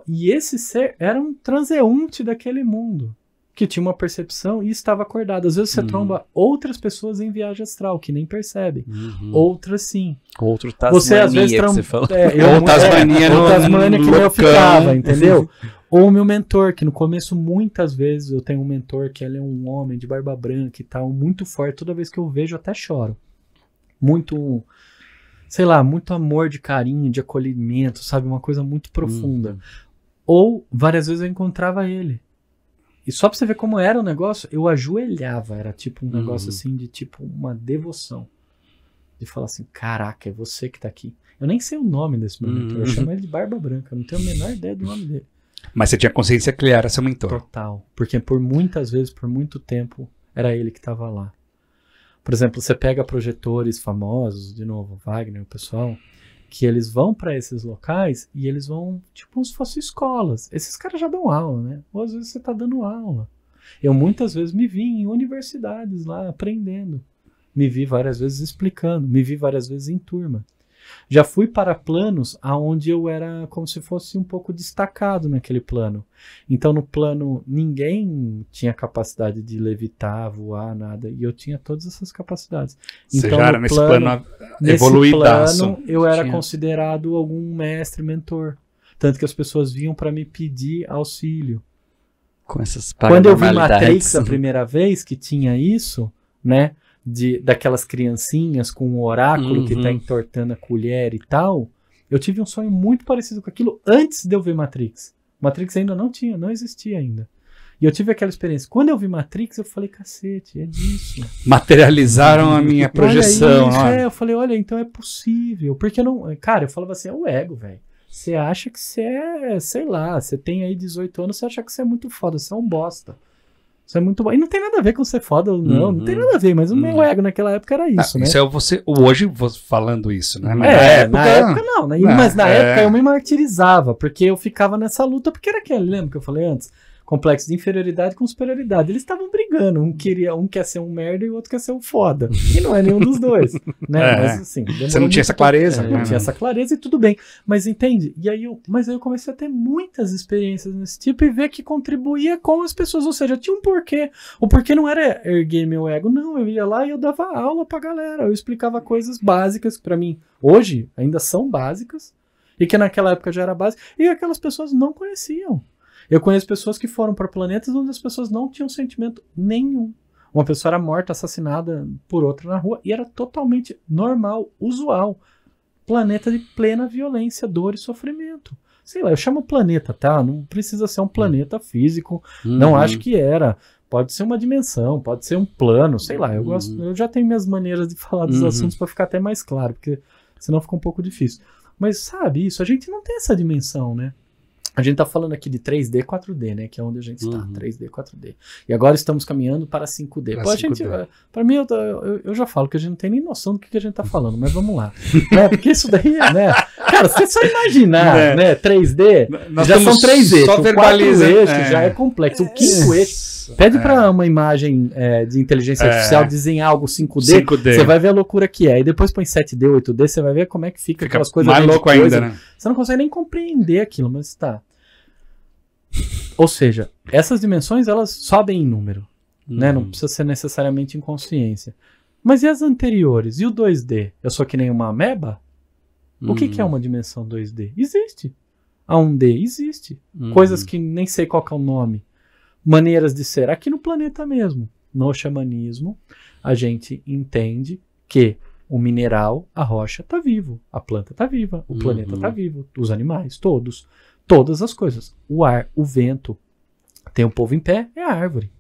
E esse ser era um transeunte daquele mundo, que tinha uma percepção e estava acordado. Às vezes você tromba outras pessoas em viagem astral, que nem percebem. Outras sim. Outro Tasmania, você às vezes que você falou. Tasmania que eu ficava, entendeu? Ou o meu mentor, que no começo, muitas vezes, eu tenho um mentor que ele é um homem de barba branca e tal, muito forte. Toda vez que eu vejo, eu até choro. Muito, sei lá, muito amor, de carinho, de acolhimento, sabe? Uma coisa muito profunda. Ou, várias vezes, eu encontrava ele. E só pra você ver como era o negócio, eu ajoelhava. Era tipo um negócio assim, de tipo uma devoção. De falar assim, caraca, é você que tá aqui. Eu nem sei o nome desse meu mentor. Eu chamo ele de barba branca. Eu não tenho a menor ideia do nome dele. Mas você tinha consciência que ele era seu mentor. Total. Porque por muitas vezes, por muito tempo, era ele que estava lá. Por exemplo, você pega projetores famosos, de novo, Wagner, o pessoal, que eles vão para esses locais e eles vão, tipo, como se fossem escolas. Esses caras já dão aula, né? Ou às vezes você tá dando aula. Eu muitas vezes me vi em universidades lá, aprendendo. Me vi várias vezes explicando. Me vi várias vezes em turma. Já fui para planos onde eu era como se fosse um pouco destacado naquele plano. Então no plano ninguém tinha capacidade de levitar, voar, nada. E eu tinha todas essas capacidades. Você então, já era nesse plano evoluídaço. Nesse plano eu era considerado algum mestre, mentor. Tanto que as pessoas vinham para me pedir auxílio. Com essas Quando eu vi Matrix a primeira vez que tinha isso, né? Daquelas criancinhas com um oráculo que tá entortando a colher e tal, eu tive um sonho muito parecido com aquilo antes de eu ver Matrix. Matrix ainda não existia ainda. E eu tive aquela experiência. Quando eu vi Matrix, eu falei, cacete, é disso. Materializaram a minha projeção. Olha isso, eu falei, olha, então é possível. Porque não... Cara, eu falava assim, é o ego, velho. Você acha que você é, sei lá, você tem aí 18 anos, você acha que você é muito foda, você é um bosta. Isso é muito bom. E não tem nada a ver com ser foda ou não. Não tem nada a ver, mas o meu ego naquela época era isso, né? Isso é você hoje falando isso, né? Mas na época não, né? Mas na época eu me martirizava, porque eu ficava nessa luta, porque era aquele, lembra que eu falei antes? Complexo de inferioridade com superioridade. Eles estavam brigando. Um quer ser um merda e o outro quer ser um foda. E não é nenhum dos dois. Né? Mas assim, você não tinha essa clareza. Não tinha essa clareza e tudo bem. Mas entende? Mas aí eu comecei a ter muitas experiências nesse tipo e ver que contribuía com as pessoas. Ou seja, tinha um porquê. O porquê não era erguer meu ego. Não, eu ia lá e eu dava aula pra galera. Eu explicava coisas básicas que pra mim, hoje, ainda são básicas. E que naquela época já era básica. E aquelas pessoas não conheciam. Eu conheço pessoas que foram para planetas onde as pessoas não tinham sentimento nenhum. Uma pessoa era morta, assassinada por outra na rua, e era totalmente normal, usual. Planeta de plena violência, dor e sofrimento. Sei lá, eu chamo planeta, tá? Não precisa ser um planeta físico, não acho que era. Pode ser uma dimensão, pode ser um plano, sei lá. Eu já tenho minhas maneiras de falar dos assuntos para ficar até mais claro, porque senão fica um pouco difícil. Mas sabe isso, a gente não tem essa dimensão, né? A gente tá falando aqui de 3D e 4D, né? Que é onde a gente está, 3D e 4D. E agora estamos caminhando para 5D. Para mim, eu já falo que a gente não tem nem noção do que a gente tá falando, mas vamos lá. Né? Porque isso daí, né? Cara, você só imaginar, né? 3D, nós já são 3 eixos. Só verbaliza, 4 eixos já é complexo. O 5º eixo. Pede para uma imagem de inteligência artificial desenhar algo 5D, você vai ver a loucura que é. E depois põe 7D, 8D, você vai ver como é que fica aquelas coisas. Mais louco ainda, né? Você não consegue nem compreender aquilo, mas tá. Ou seja, essas dimensões, elas sobem em número, né? Não precisa ser necessariamente em consciência. Mas e as anteriores? E o 2D? Eu sou que nem uma ameba? O que é uma dimensão 2D? Existe. A 1D existe. Coisas que nem sei qual que é o nome. Maneiras de ser. Aqui no planeta mesmo. No xamanismo, a gente entende que o mineral, a rocha, está vivo. A planta está viva. O planeta está vivo. Os animais, todos. Todas as coisas. O ar, o vento. Tem o povo em pé, é a árvore.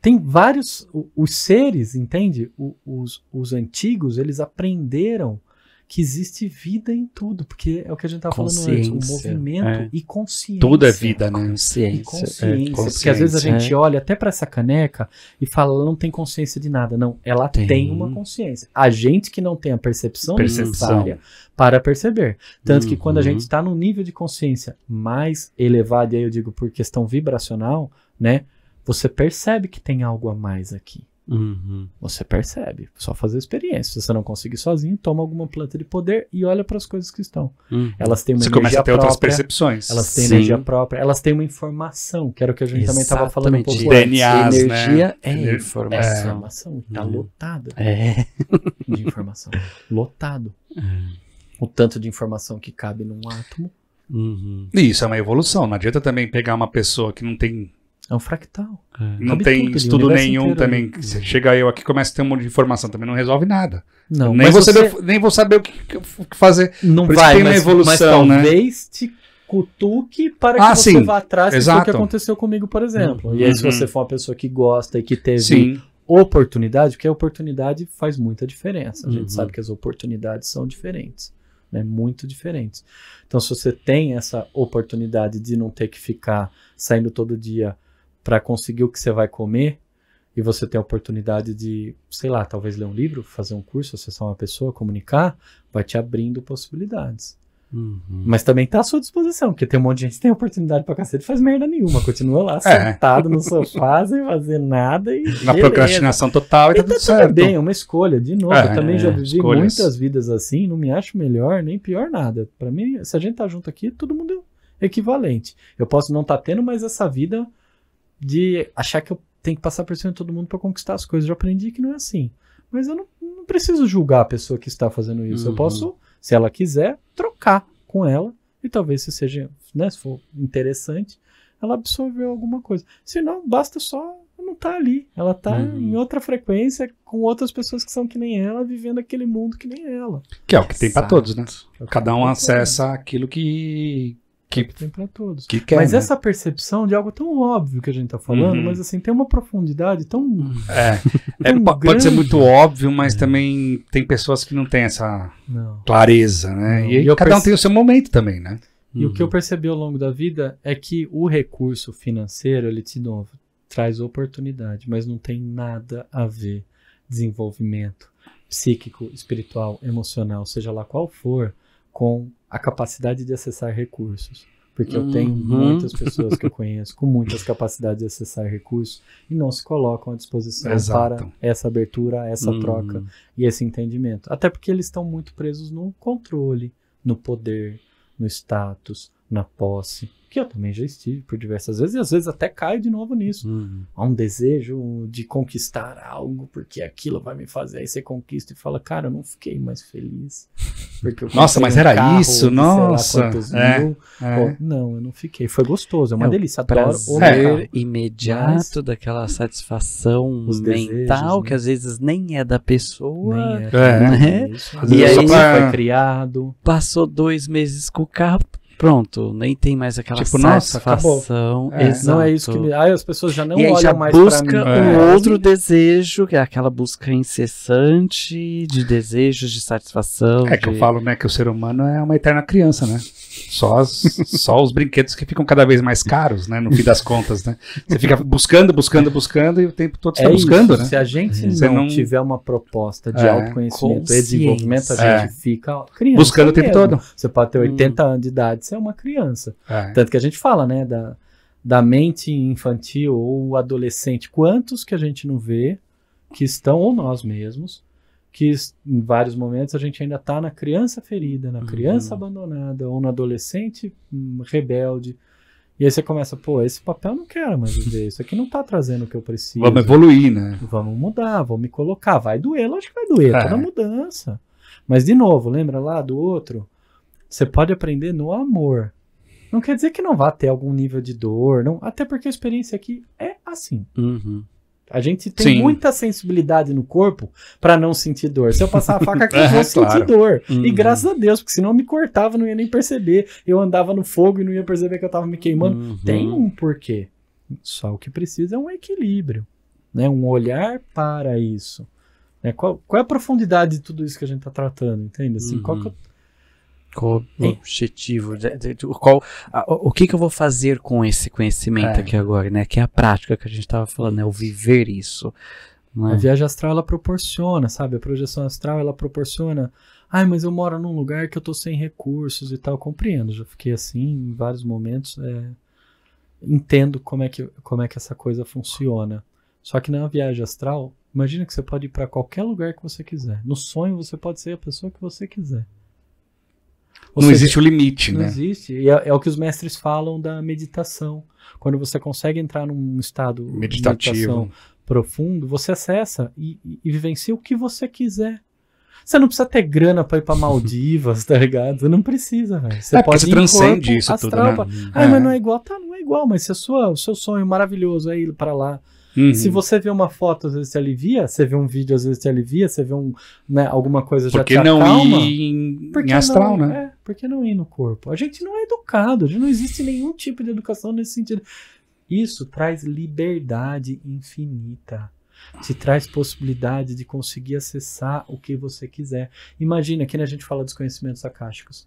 Tem vários... Os seres, entende? Os antigos, eles aprenderam que existe vida em tudo. Porque é o que a gente estava falando antes. O movimento e consciência. Tudo é vida, né? Consciência. Porque às vezes a gente olha até para essa caneca e fala, ela não tem consciência de nada. Não, ela tem uma consciência. A gente que não tem a percepção necessária para perceber. Tanto que quando a gente está num nível de consciência mais elevado, e aí eu digo por questão vibracional, né? Você percebe que tem algo a mais aqui. Você percebe. Só fazer experiência. Se você não conseguir sozinho, toma alguma planta de poder e olha para as coisas que estão. Elas têm uma energia própria. Você começa a ter outras percepções. Elas têm energia própria. Elas têm uma informação, que era o que a gente também estava falando um pouco antes. DNAs, energia é informação. Informação. Está lotada de informação. Lotado. O tanto de informação que cabe num átomo. Isso é uma evolução. Não adianta também pegar uma pessoa que não tem... É um fractal. Não tem estudo nenhum também. Chega eu aqui e começa a ter um monte de informação. Também não resolve nada. Não, nem vou saber o que fazer. Não por vai, isso tem uma evolução, mas talvez te cutuque para que você vá atrás do que aconteceu comigo, por exemplo. E aí se você for uma pessoa que gosta e que teve oportunidade, porque a oportunidade faz muita diferença. A gente sabe que as oportunidades são diferentes. Né, muito diferentes. Então se você tem essa oportunidade de não ter que ficar saindo todo dia para conseguir o que você vai comer, e você tem a oportunidade de, sei lá, talvez ler um livro, fazer um curso, acessar uma pessoa, comunicar, vai te abrindo possibilidades. Mas também tá à sua disposição, porque tem um monte de gente que tem oportunidade pra cacete e faz merda nenhuma, continua lá sentado no sofá sem fazer nada e na procrastinação total e tá tudo certo. Tudo bem, é uma escolha, de novo, eu também já vivi muitas vidas assim, não me acho melhor nem pior nada. Pra mim, se a gente tá junto aqui, todo mundo é equivalente. Eu posso não estar tendo mais essa vida de achar que eu tenho que passar por cima de todo mundo pra conquistar as coisas. Eu aprendi que não é assim. Mas eu não preciso julgar a pessoa que está fazendo isso. Eu posso, se ela quiser, trocar com ela e talvez se seja, né, se for interessante, ela absorveu alguma coisa. Se não, basta só não estar ali. Ela está em outra frequência com outras pessoas que são que nem ela, vivendo aquele mundo que nem ela. Que é o que tem para todos, né? Cada um acessa aquilo que tem para todos. Que quer, mas né? Essa percepção de algo tão óbvio que a gente tá falando, mas assim, tem uma profundidade tão pode ser muito óbvio, mas também tem pessoas que não têm essa clareza, né? E aí cada um tem o seu momento também, né? E o que eu percebi ao longo da vida é que o recurso financeiro, ele traz oportunidade, mas não tem nada a ver desenvolvimento psíquico, espiritual, emocional, seja lá qual for, com a capacidade de acessar recursos. Porque eu tenho muitas pessoas que eu conheço com muitas capacidades de acessar recursos e não se colocam à disposição para essa abertura, essa troca e esse entendimento. Até porque eles estão muito presos no controle, no poder, no status, na posse, que eu também já estive por diversas vezes, e às vezes até caio de novo nisso. Há um desejo de conquistar algo, porque aquilo vai me fazer. Aí você conquista e fala, cara, eu não fiquei mais feliz. Porque nossa, mas era isso? Nossa. Não, eu não fiquei. Foi gostoso, é uma delícia. Adoro o prazer imediato daquela satisfação mental, que às vezes nem é da pessoa. Né? E aí foi criado. Passou 2 meses com o carro. Pronto, nem tem mais aquela satisfação. Nossa, não é isso que me... Aí as pessoas já não olham já mais para mim. Um outro desejo, que é aquela busca incessante de desejos, de satisfação. Que eu falo, né, que o ser humano é uma eterna criança, né? Só os brinquedos que ficam cada vez mais caros, né? No fim das contas, né? Você fica buscando e o tempo todo você está buscando, né? Se a gente não tiver uma proposta de autoconhecimento e desenvolvimento, a gente fica criança buscando o tempo todo. Você pode ter 80 anos de idade, você é uma criança. Tanto que a gente fala, né, da mente infantil ou adolescente. Quantos que a gente não vê que estão, ou nós mesmos, que em vários momentos a gente ainda está na criança ferida, na criança abandonada, ou no adolescente rebelde. E aí você começa, esse papel eu não quero mais viver, isso aqui não está trazendo o que eu preciso. Vamos evoluir, né? Vamos mudar, vamos me colocar. Vai doer, lógico que vai doer, toda mudança. Mas de novo, lembra lá do outro? Você pode aprender no amor. Não quer dizer que não vá ter algum nível de dor, não, até porque a experiência aqui é assim. A gente tem muita sensibilidade no corpo para não sentir dor. Se eu passar a faca aqui, eu vou sentir dor. E graças a Deus, porque senão eu me cortava, não ia nem perceber. Eu andava no fogo e não ia perceber que eu estava me queimando. Tem um porquê. Só o que precisa é um equilíbrio, né? Um olhar para isso. Né? Qual é a profundidade de tudo isso que a gente está tratando? Entende? Assim, qual o objetivo? O que eu vou fazer com esse conhecimento aqui agora, né? Que é a prática que a gente estava falando, né? O viver isso. A viagem astral, ela proporciona, sabe? A projeção astral, ela proporciona... mas eu moro num lugar que eu tô sem recursos e tal. Eu compreendo, já fiquei assim em vários momentos. Entendo como é que essa coisa funciona. Só que na viagem astral, imagina que você pode ir para qualquer lugar que você quiser. No sonho, você pode ser a pessoa que você quiser. Não existe o limite, né? Não existe. E é o que os mestres falam da meditação. Quando você consegue entrar num estado meditação profundo, você acessa e vivencia o que você quiser. Você não precisa ter grana para ir para Maldivas, tá ligado? Você não precisa, velho. Você pode você transcende isso astral, tudo, né? Mas não é igual. Tá, não é igual, mas se o seu sonho maravilhoso é ir para lá. Se você vê uma foto, às vezes te alivia, você vê um vídeo, às vezes te alivia, você vê alguma coisa já te acalma. Por que não ir em astral, né? Por que não ir no corpo? A gente não é educado, não existe nenhum tipo de educação nesse sentido. Isso traz liberdade infinita. Te traz possibilidade de conseguir acessar o que você quiser. Imagina, aqui a gente fala dos conhecimentos akáshicos.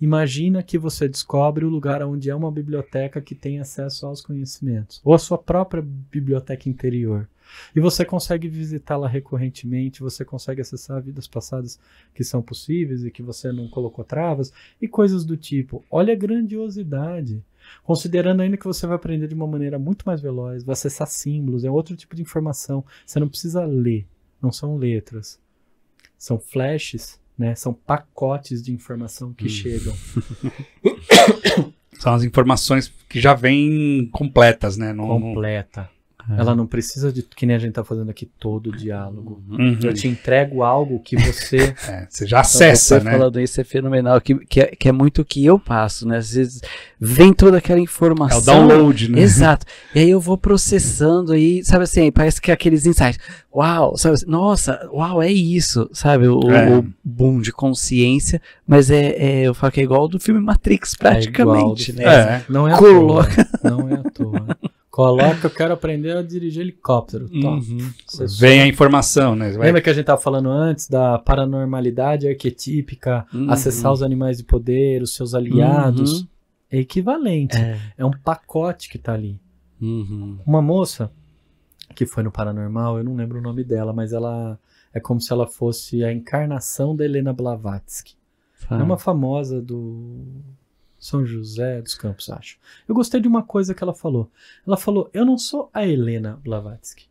Imagina que você descobre o lugar onde é uma biblioteca que tem acesso aos conhecimentos, ou a sua própria biblioteca interior. E você consegue visitá-la recorrentemente, você consegue acessar vidas passadas que são possíveis e que você não colocou travas, e coisas do tipo. Olha a grandiosidade. Considerando ainda que você vai aprender de uma maneira muito mais veloz, vai acessar símbolos, é outro tipo de informação. Você não precisa ler, não são letras. São flashes, né? São pacotes de informação que chegam. São as informações que já vêm completas, né? Completa. Ela não precisa de, que nem a gente tá fazendo aqui, todo o diálogo. Eu te entrego algo que você... você já acessa, então, você falando isso é fenomenal, que é muito o que eu passo, né? Às vezes vem toda aquela informação... É o download, né? Exato. E aí eu vou processando aí, sabe assim, parece que é aqueles insights. Uau, sabe? Nossa, uau, é isso, sabe? O boom de consciência, mas eu falo que é igual ao do filme Matrix, praticamente, né? Não é à toa. Não é à toa. Coloca, eu quero aprender a dirigir helicóptero. Vem a informação, né? Lembra que a gente estava falando antes da paranormalidade arquetípica, acessar os animais de poder, os seus aliados? É equivalente. É um pacote que está ali. Uma moça que foi no Paranormal, eu não lembro o nome dela, mas ela é como se ela fosse a encarnação da Helena Blavatsky. É uma famosa do São José dos Campos, acho. Eu gostei de uma coisa que ela falou. Ela falou, eu não sou a Helena Blavatsky.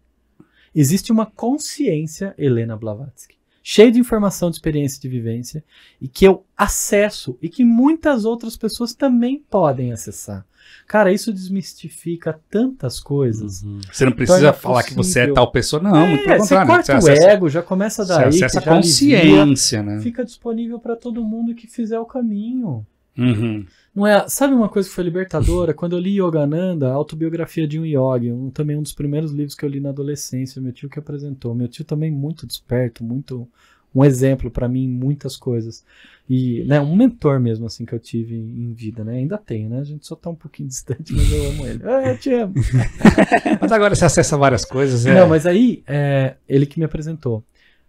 Existe uma consciência Helena Blavatsky, cheia de informação, de experiência, de vivência, e que eu acesso, e que muitas outras pessoas também podem acessar. Cara, isso desmistifica tantas coisas. Você não precisa falar que você é tal pessoa, não. Muito pelo você contrário. corta o ego, já começa daí. Você acessa a consciência, né? Fica disponível para todo mundo que fizer o caminho. Não é, sabe uma coisa que foi libertadora? Quando eu li Yogananda, a autobiografia de um yogi, também um dos primeiros livros que eu li na adolescência, meu tio que apresentou. Meu tio também muito desperto, muito um exemplo para mim em muitas coisas. E, né, um mentor mesmo, assim, que eu tive em vida, né? Ainda tenho, né? A gente só tá um pouquinho distante, mas eu amo ele. Eu te amo. Mas agora você acessa várias coisas, Não, mas aí, ele que me apresentou.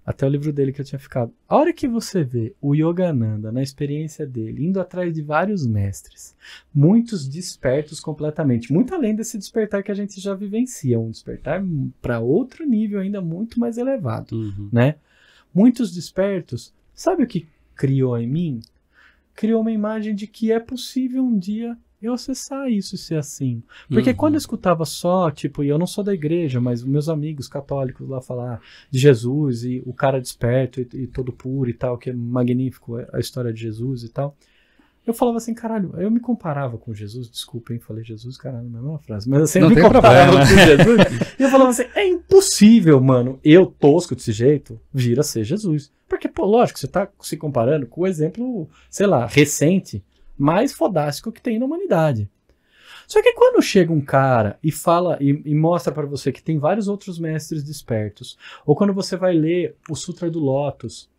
Até o livro dele que eu tinha ficado. A hora que você vê o Yogananda, na experiência dele, indo atrás de vários mestres, muitos despertos completamente, muito além desse despertar que a gente já vivencia, um despertar para outro nível ainda muito mais elevado, né? Muitos despertos, sabe o que criou em mim? Criou uma imagem de que é possível um dia eu acessar isso e ser assim. Porque quando eu escutava só, tipo, e eu não sou da igreja, mas meus amigos católicos lá falar de Jesus e o cara desperto e todo puro e tal, que é magnífico a história de Jesus e tal, eu falava assim, caralho, eu me comparava com Jesus, desculpa, hein, falei Jesus, caralho, não é uma frase, mas assim, eu me comparava com Jesus, e eu falava assim, é impossível, mano, eu tosco desse jeito, vir a ser Jesus. Porque, pô, lógico, você tá se comparando com o exemplo, sei lá, recente, mais fodástico que tem na humanidade. Só que quando chega um cara e fala e mostra para você que tem vários outros mestres despertos, ou quando você vai ler o Sutra do Lótus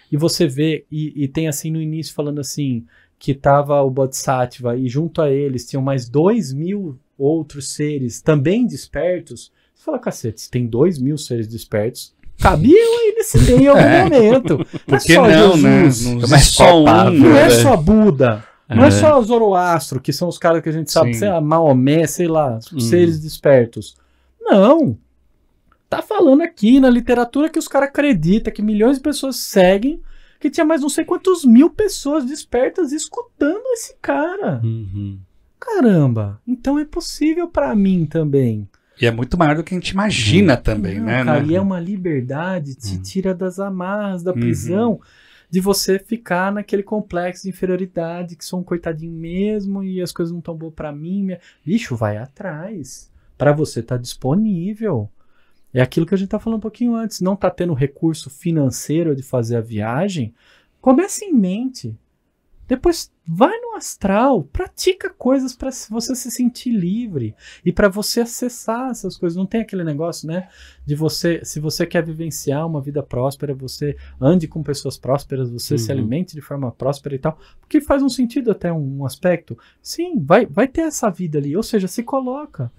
e você vê e tem assim no início falando assim que tava o Bodhisattva e junto a eles tinham mais 2.000 outros seres também despertos, você fala, cacete, se tem 2.000 seres despertos, cabia eu aí nesse meio em algum momento. Por que não, Jesus, né? Não é só não é só Buda. Não é só Zoroastro, que são os caras que a gente sabe, sei lá, Maomé, sei lá, seres despertos. Não. Tá falando aqui na literatura que os caras acreditam, que milhões de pessoas seguem, que tinha mais não sei quantos mil pessoas despertas escutando esse cara. Caramba. Então é possível pra mim também. E é muito maior do que a gente imagina também, né? Cara, e é uma liberdade, te tira das amarras da prisão, de você ficar naquele complexo de inferioridade, que sou um coitadinho mesmo e as coisas não estão boas pra mim. Bicho, vai atrás. Pra você tá disponível. É aquilo que a gente tá falando um pouquinho antes. Não tá tendo recurso financeiro de fazer a viagem? Comece em mente. Depois vai no astral, pratica coisas para você se sentir livre e para você acessar essas coisas. Não tem aquele negócio, né, de você, se você quer vivenciar uma vida próspera, você ande com pessoas prósperas, você se alimente de forma próspera e tal, porque faz um sentido até um aspecto. Sim, vai ter essa vida ali, ou seja, se coloca.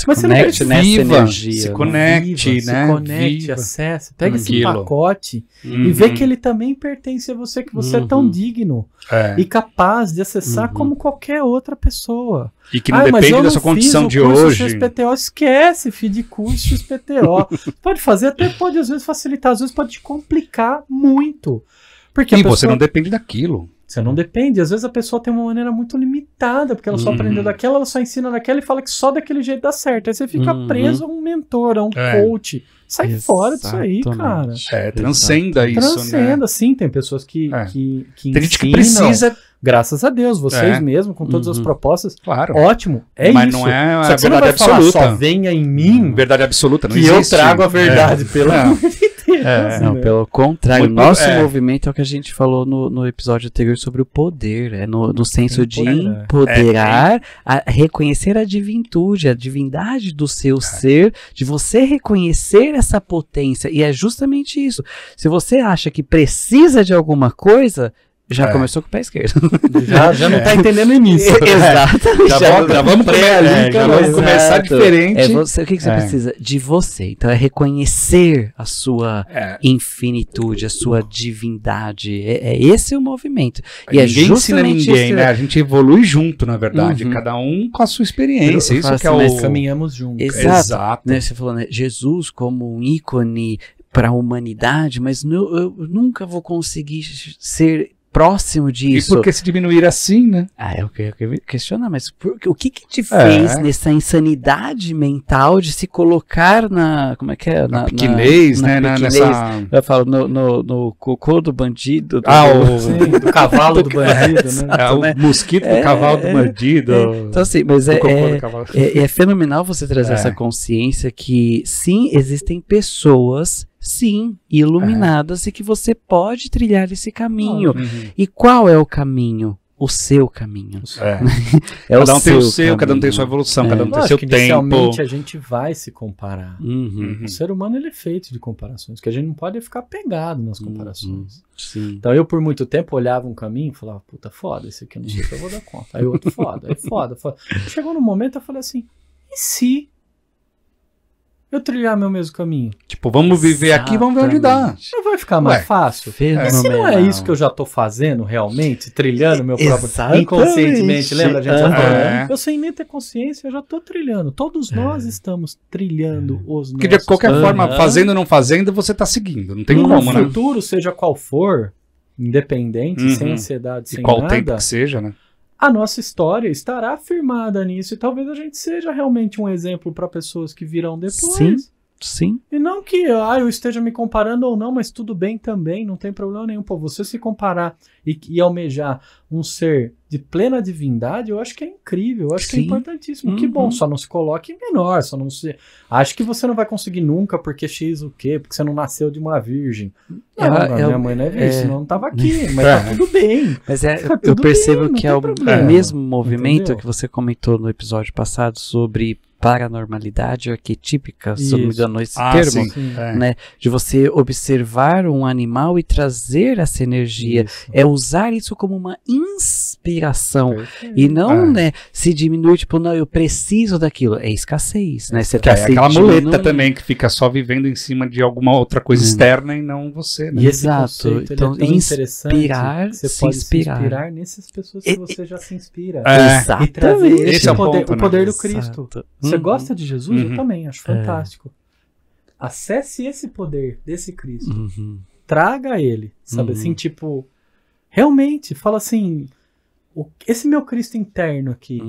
Mas conecte nessa energia. Se conecte, né? Se conecte, acesse, pega esse pacote e vê que ele também pertence a você, que você é tão digno e capaz de acessar como qualquer outra pessoa. E que não depende da sua condição de hoje. XPTO, esquece, filho de curso XPTO. Pode fazer, até pode às vezes facilitar, às vezes pode te complicar muito. Porque você não depende daquilo. Você não depende. Às vezes a pessoa tem uma maneira muito limitada, porque ela só aprendeu daquela, ela só ensina daquela e fala que só daquele jeito dá certo. Aí você fica preso a um mentor, a um coach. Sai fora disso aí, cara. Transcenda isso, Transcenda, né? Sim. Tem pessoas que tem gente que precisa... Graças a Deus, vocês mesmo, com todas as propostas. Claro. Ótimo. Mas isso. não é a Só que você verdade não vai absoluta. Falar, só venha em mim. Verdade absoluta, não que existe. Eu trago a verdade, pelo amor de Deus. Não, pelo contrário. O nosso movimento é o que a gente falou no episódio anterior sobre o poder. No senso de empoderar, reconhecer a divindade, a divindade do seu ser, de você reconhecer essa potência. E é justamente isso. Se você acha que precisa de alguma coisa, já começou com o pé esquerdo. Já não tá entendendo o início. Exato. Já vamos começar diferente. O que você precisa? De você. Então é reconhecer a sua infinitude, a sua divindade. Esse o movimento. E ninguém ensina ninguém, né? A gente evolui junto, na verdade. Cada um com a sua experiência. Isso que é Nós caminhamos juntos. Exato. Né? Você falou, né? Jesus como um ícone para a humanidade, mas eu nunca vou conseguir ser próximo disso. E por que se diminuir assim, né? Eu queria questionar, mas o que te fez nessa insanidade mental de se colocar na... Como é que é? Na pequenez, né? Eu falo no cocô do bandido. Do cavalo do bandido, né? O mosquito do cavalo do bandido. Então assim, mas é fenomenal você trazer essa consciência que sim, existem pessoas... Sim, iluminadas e que você pode trilhar esse caminho. E qual é o caminho? O seu caminho. Cada um tem o seu, cada um tem sua evolução, cada um tem seu tempo. Inicialmente a gente vai se comparar. O ser humano ele é feito de comparações, que a gente não pode ficar pegado nas comparações. Então eu por muito tempo olhava um caminho e falava, puta, foda, esse aqui eu não sei se eu vou dar conta. Aí outro, foda, aí foda. Chegou no momento eu falei assim, e se eu trilhar meu mesmo caminho? Tipo, vamos viver aqui, vamos ver onde dá. Não vai ficar mais fácil? E se não é isso que eu já tô fazendo realmente, trilhando meu próprio inconscientemente, lembra? A gente já falou, eu sem nem ter consciência, eu já tô trilhando. Todos nós estamos trilhando os nossos. Porque de qualquer forma, fazendo ou não fazendo, você tá seguindo. Não tem como, né? No futuro, seja qual for, independente, sem ansiedade, sem qual nada. Tempo que seja, né? A nossa história estará firmada nisso e talvez a gente seja realmente um exemplo para pessoas que virão depois. Sim. E não que eu esteja me comparando ou não, mas tudo bem também, não tem problema nenhum. Pô, você se comparar e almejar um ser de plena divindade, eu acho que é incrível, eu acho que é importantíssimo. Que bom, só não se coloque menor, só não se... Acho que você não vai conseguir nunca porque X o quê? Porque você não nasceu de uma virgem. Minha mãe não é virgem, senão não tava aqui, mas tá tudo bem. Mas eu percebo que é o mesmo movimento que você comentou no episódio passado sobre paranormalidade arquetípica, se não me engano esse termo, né? De você observar um animal e trazer essa energia, usar isso como uma inspiração e não, né, se diminuir, tipo, não, eu preciso daquilo, é escassez, né? Você tá aquela muleta também que fica só vivendo em cima de alguma outra coisa externa e não você, né? E esse conceito, então, ele é tão interessante, você pode se inspirar nessas pessoas que você já se inspira. E trazer esse o poder do Cristo. Você gosta de Jesus? Eu também, acho fantástico. Acesse esse poder desse Cristo. Traga ele, sabe assim, tipo, realmente, fala assim, esse meu Cristo interno aqui,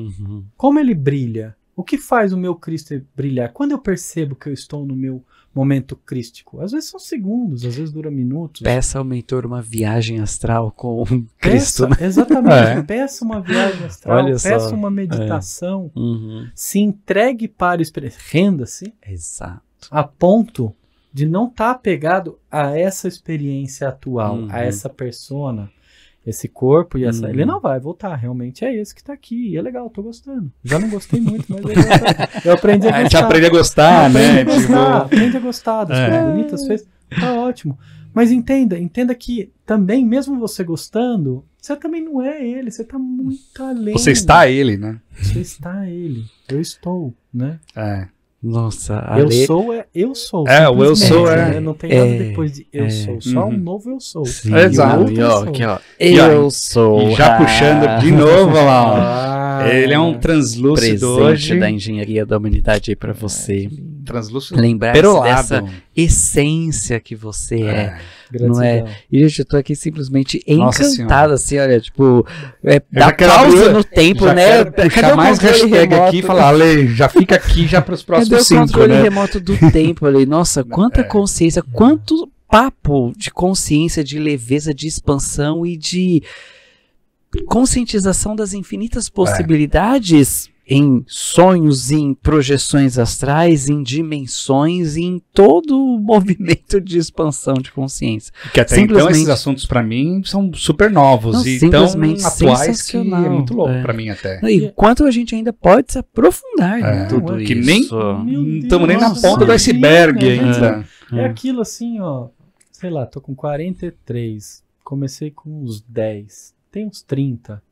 como ele brilha? O que faz o meu Cristo brilhar? Quando eu percebo que eu estou no meu momento crístico? Às vezes são segundos, às vezes dura minutos. Peça ao mentor uma viagem astral com Cristo. Exatamente. Peça uma viagem astral, peça uma meditação. Se entregue para a experiência. Renda-se. Exato. A ponto de não estar apegado a essa experiência atual, a essa persona, esse corpo e essa... Ele não vai voltar, realmente é esse que tá aqui. E é legal, tô gostando. Já não gostei muito, mas eu aprendi a gostar. A gente aprende a gostar, né? Aprende a gostar das coisas bonitas, fez. Tá ótimo. Mas entenda que também, mesmo você gostando, você também não é ele, você tá muito além. Você está ele, né? Você está ele. Eu estou, né? Nossa, eu sou. o eu sou não tem nada depois de eu sou, só um novo eu sou. Exato. Eu sou. E já puxando de novo lá. Ele é um translúcido hoje da engenharia da humanidade aí pra você. Translúcido. Lembrar dessa essência que você é. Não é? E gente, eu tô aqui simplesmente encantado, assim, olha, tipo, dá pausa no tempo, né? Puxar mais hashtag aqui e falar, Ale, já fica aqui já para os próximos 5, né? Cadê o controle remoto do tempo, Ale? Nossa, quanta consciência, quanto papo de consciência, de leveza, de expansão e de conscientização das infinitas possibilidades em sonhos, em projeções astrais, em dimensões, em todo o movimento de expansão de consciência. Que até então esses assuntos para mim são super novos e tão atuais que é muito louco para mim até. E quanto a gente ainda pode se aprofundar em tudo isso. Que nem estamos nem na ponta do iceberg ainda. É aquilo assim, ó, sei lá, tô com 43, Comecei com uns 10. Tem uns 30.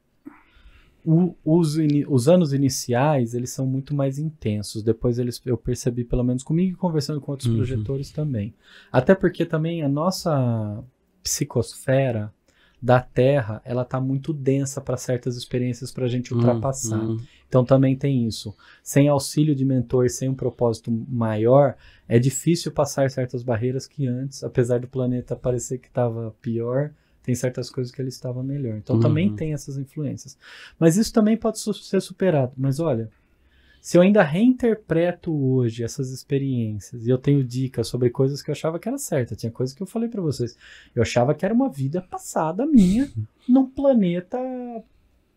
Os anos iniciais, eles são muito mais intensos. Depois eu percebi, pelo menos comigo e conversando com outros projetores também. Até porque também a nossa psicosfera da Terra, ela tá muito densa para certas experiências para a gente ultrapassar. Então também tem isso. Sem auxílio de mentor, sem um propósito maior, é difícil passar certas barreiras que antes, apesar do planeta parecer que estava pior, tem certas coisas que ele estava melhor. Então também tem essas influências. Mas isso também pode ser superado. Mas olha, se eu ainda reinterpreto hoje essas experiências e eu tenho dicas sobre coisas que eu achava que era certa, tinha coisas que eu falei pra vocês, eu achava que era uma vida passada minha num planeta,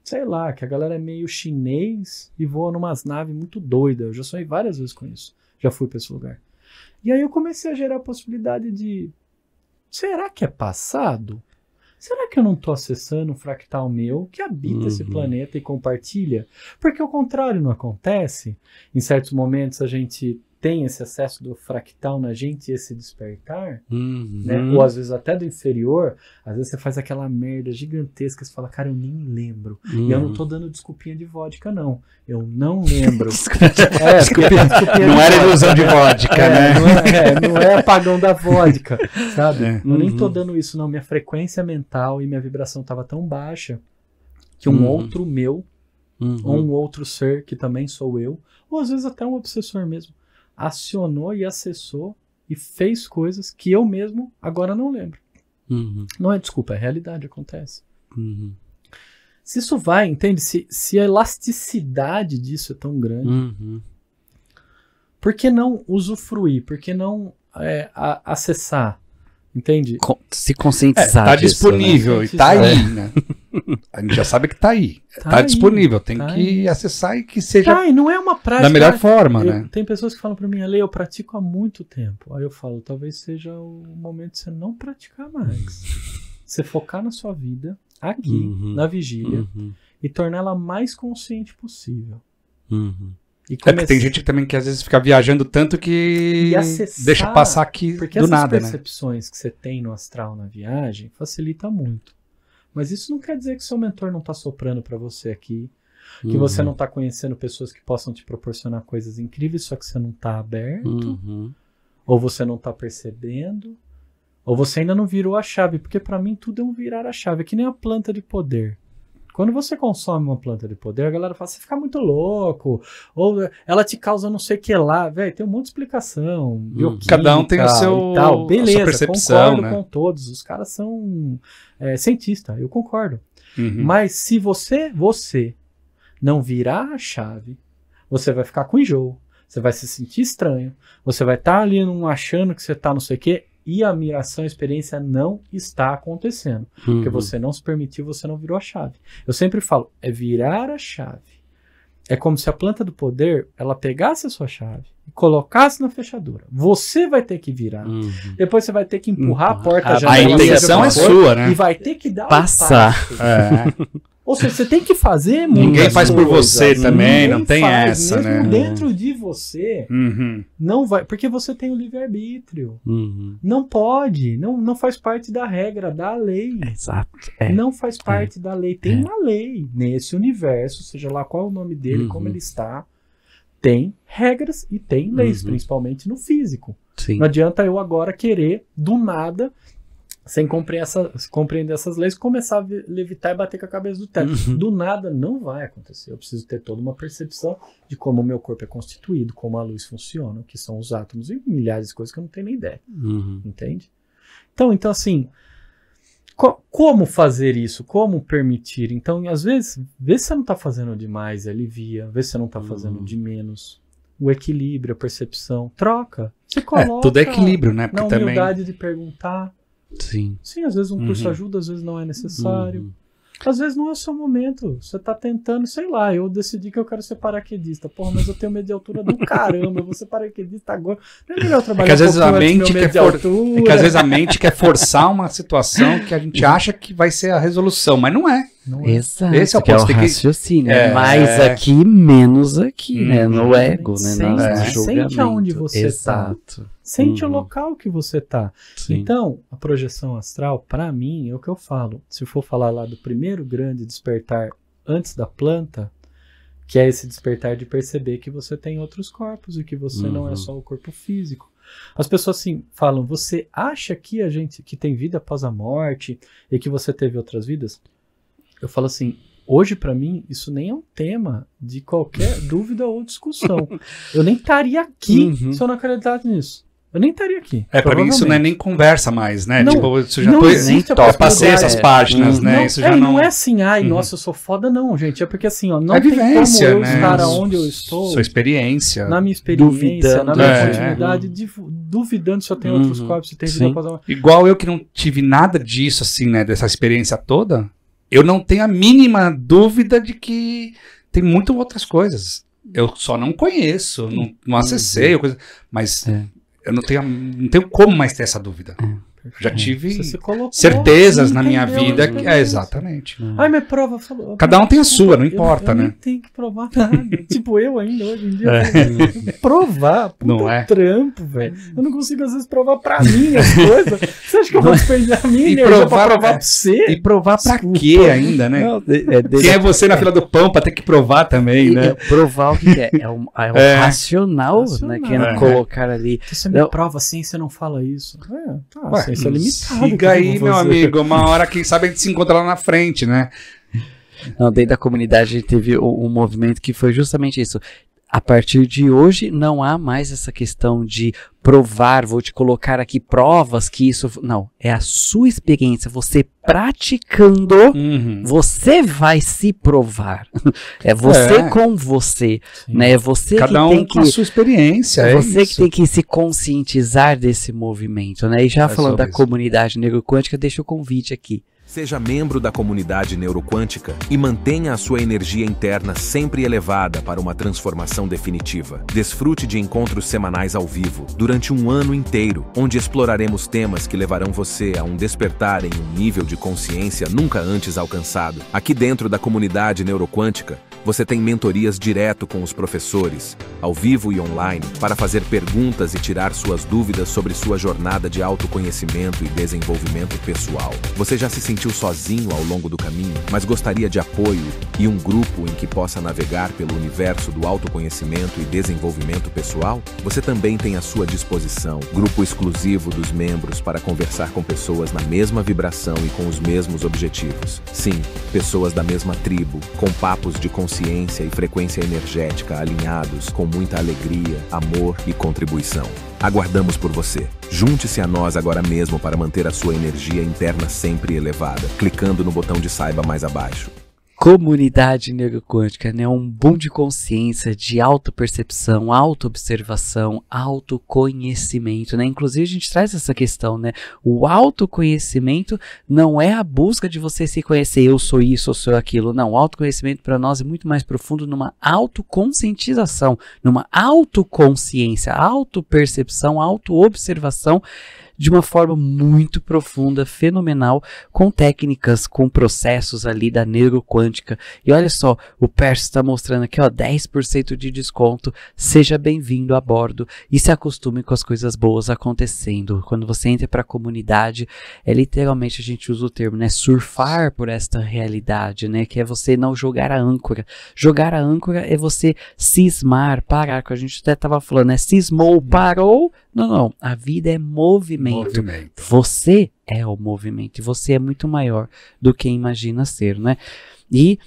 sei lá, que a galera é meio chinês e voa numas naves muito doidas. Eu já sonhei várias vezes com isso, já fui pra esse lugar. E aí eu comecei a gerar a possibilidade de, será que é passado? Será que eu não estou acessando um fractal meu que habita esse planeta e compartilha? Porque o contrário não acontece. Em certos momentos a gente tem esse acesso do fractal na gente, esse despertar, né? Ou às vezes até do inferior, às vezes você faz aquela merda gigantesca, você fala, cara, eu nem lembro. E eu não tô dando desculpinha de vodka, não. Eu não lembro. Desculpinha não era ilusão de vodka, né? Não é apagão da vodka, sabe? Eu nem tô dando isso, não. Minha frequência mental e minha vibração tava tão baixa que um outro meu, ou um outro ser, que também sou eu, ou às vezes até um obsessor mesmo, acionou e acessou e fez coisas que eu mesmo agora não lembro. Não é desculpa, é realidade, acontece. Se isso vai, entende? Se a elasticidade disso é tão grande, por que não usufruir? Por que não acessar? Entende? Se conscientizar tá disponível, né? E tá aí, né? A gente já sabe que tá aí. Tá disponível, tem que acessar e que seja e não é uma prática da melhor forma, né? Tem pessoas que falam pra mim, Ale, eu pratico há muito tempo. Aí eu falo, talvez seja o momento de você não praticar mais. Você focar na sua vida, aqui, na vigília, e torná-la mais consciente possível. Porque tem gente também que às vezes fica viajando tanto que deixa passar aqui do nada, né? Porque essas percepções que você tem no astral na viagem facilita muito. Mas isso não quer dizer que seu mentor não está soprando para você aqui, que você não está conhecendo pessoas que possam te proporcionar coisas incríveis, só que você não está aberto, ou você não está percebendo, ou você ainda não virou a chave, porque para mim tudo é um virar a chave, é que nem a planta de poder. Quando você consome uma planta de poder, a galera fala, você fica muito louco, ou ela te causa não sei o que lá, velho, tem um monte de explicação, cada um tem o seu, beleza, a sua percepção, concordo, né? Com todos, os caras são cientistas, eu concordo. Mas se você não virar a chave, você vai ficar com enjoo, você vai se sentir estranho, você vai estar ali achando que você está não sei o que, e a miração, a experiência não está acontecendo. Porque você não se permitiu, você não virou a chave. Eu sempre falo, é virar a chave. É como se a planta do poder, ela pegasse a sua chave e colocasse na fechadura. Você vai ter que virar. Depois você vai ter que empurrar a porta. A intenção é sua, né? E vai ter que dar passar. Ou seja, você tem que fazer ninguém faz por você também, não tem essa, mesmo, né? Dentro de você, não vai, porque você tem o livre-arbítrio. Não pode, não faz parte da regra, da lei. Exato. Não faz parte da lei. Tem uma lei nesse universo, seja lá qual é o nome dele, como ele está. Tem regras e tem leis, principalmente no físico. Sim. Não adianta eu agora querer, do nada, sem compreender essas leis, começar a levitar e bater com a cabeça do teto. Do nada não vai acontecer. Eu preciso ter toda uma percepção de como o meu corpo é constituído, como a luz funciona, o que são os átomos e milhares de coisas que eu não tenho nem ideia. Entende? Então assim, como fazer isso? Como permitir? Então, às vezes, vê se você não está fazendo demais, alivia. Vê se você não está fazendo de menos. O equilíbrio, a percepção. Troca. Você coloca tudo é equilíbrio, né? Porque na humildade de perguntar. Sim. Sim, às vezes um curso ajuda, às vezes não é necessário. Às vezes não é o seu momento. Você tá tentando, sei lá, eu decidi que eu quero ser paraquedista. Porra, mas eu tenho medo de altura do caramba, eu vou ser paraquedista agora. Não é melhor trabalhar às vezes a mente às vezes a mente quer forçar uma situação que a gente acha que vai ser a resolução, mas não é. Exato, esse é o que é o ponto. raciocínio. Mais aqui, menos aqui, né? No ego, né? No julgamento. Sente aonde você tá. Sente o local que você tá. Sim. Então, a projeção astral, para mim, é o que eu falo. Se for falar lá do primeiro grande despertar antes da planta, que é esse despertar de perceber que você tem outros corpos e que você não é só o corpo físico. As pessoas assim falam, você acha que a gente que tem vida após a morte e que você teve outras vidas? Eu falo assim, hoje para mim isso nem é um tema de qualquer dúvida ou discussão. Eu nem estaria aqui se eu não acreditasse nisso. Eu nem estaria aqui. Pra mim isso não é nem conversa mais, né? Não, tipo, isso já passei essas páginas, né? Não, isso já não é assim, nossa, eu sou foda, não, gente. É porque assim, ó, não tem vivência, como eu né? estar onde eu estou. Sua experiência. Na minha experiência, duvidando, na minha continuidade, duvidando se eu tenho outros corpos, se tem vida após a morte. Igual eu que não tive nada disso, assim, né? Dessa experiência toda, eu não tenho a mínima dúvida de que tem muito outras coisas. Eu só não conheço, não acessei, mas eu não tenho como mais ter essa dúvida. Já tive certezas na minha vida que exatamente. Ai, mas prova. Cada um tem a sua, não importa, eu né? Não tem que provar nada. Tipo, eu ainda hoje em dia. Provar, puta não é trampo, velho. Eu não consigo às vezes provar pra mim as coisas. Você acha que eu vou desperdiçar a minha energia pra provar pra você? E provar pra quê ainda, né? Não, quem é você na fila do pão pra ter que provar também, né? Provar o que é? É um racional, né? Que é colocar ali. Você me prova assim, você não fala isso. Isso é limitado. Siga aí, meu amigo. Uma hora, quem sabe, a gente se encontra lá na frente, né? Não, dentro da comunidade teve um movimento que foi justamente isso. A partir de hoje, não há mais essa questão de provar, vou te colocar aqui provas que isso... Não, é a sua experiência. Você praticando, você vai se provar. É você com você. Né? É você cada que tem com a sua experiência. É você que tem que se conscientizar desse movimento. Né? E já falando da comunidade neuroquântica, deixa o convite aqui. Seja membro da comunidade neuroquântica e mantenha a sua energia interna sempre elevada para uma transformação definitiva. Desfrute de encontros semanais ao vivo, durante um ano inteiro, onde exploraremos temas que levarão você a um despertar em um nível de consciência nunca antes alcançado. Aqui dentro da comunidade neuroquântica, você tem mentorias direto com os professores, ao vivo e online, para fazer perguntas e tirar suas dúvidas sobre sua jornada de autoconhecimento e desenvolvimento pessoal. Você já se sentiu sozinho ao longo do caminho, mas gostaria de apoio e um grupo em que possa navegar pelo universo do autoconhecimento e desenvolvimento pessoal? Você também tem à sua disposição grupo exclusivo dos membros para conversar com pessoas na mesma vibração e com os mesmos objetivos. Sim, pessoas da mesma tribo, com papos de consciência e frequência energética alinhados com muita alegria, amor e contribuição. Aguardamos por você. Junte-se a nós agora mesmo para manter a sua energia interna sempre elevada, clicando no botão de saiba mais abaixo. Comunidade neuroquântica, né? Um boom de consciência, de autopercepção, autoobservação, autoconhecimento, né? Inclusive a gente traz essa questão, né? O autoconhecimento não é a busca de você se conhecer, eu sou isso, eu sou aquilo, não. O autoconhecimento para nós é muito mais profundo numa autoconscientização, numa autoconsciência, autopercepção, autoobservação, de uma forma muito profunda, fenomenal, com técnicas, com processos ali da neuroquântica. E olha só, o Pércio está mostrando aqui, ó, 10% de desconto. Seja bem-vindo a bordo e se acostume com as coisas boas acontecendo. Quando você entra para a comunidade, literalmente a gente usa o termo, né, surfar por esta realidade, né, que é você não jogar a âncora. Jogar a âncora é você cismar, parar, que a gente até estava falando, né, cismou, parou. Não, a vida é movimento. Você é o movimento e você é muito maior do que imagina ser, né? E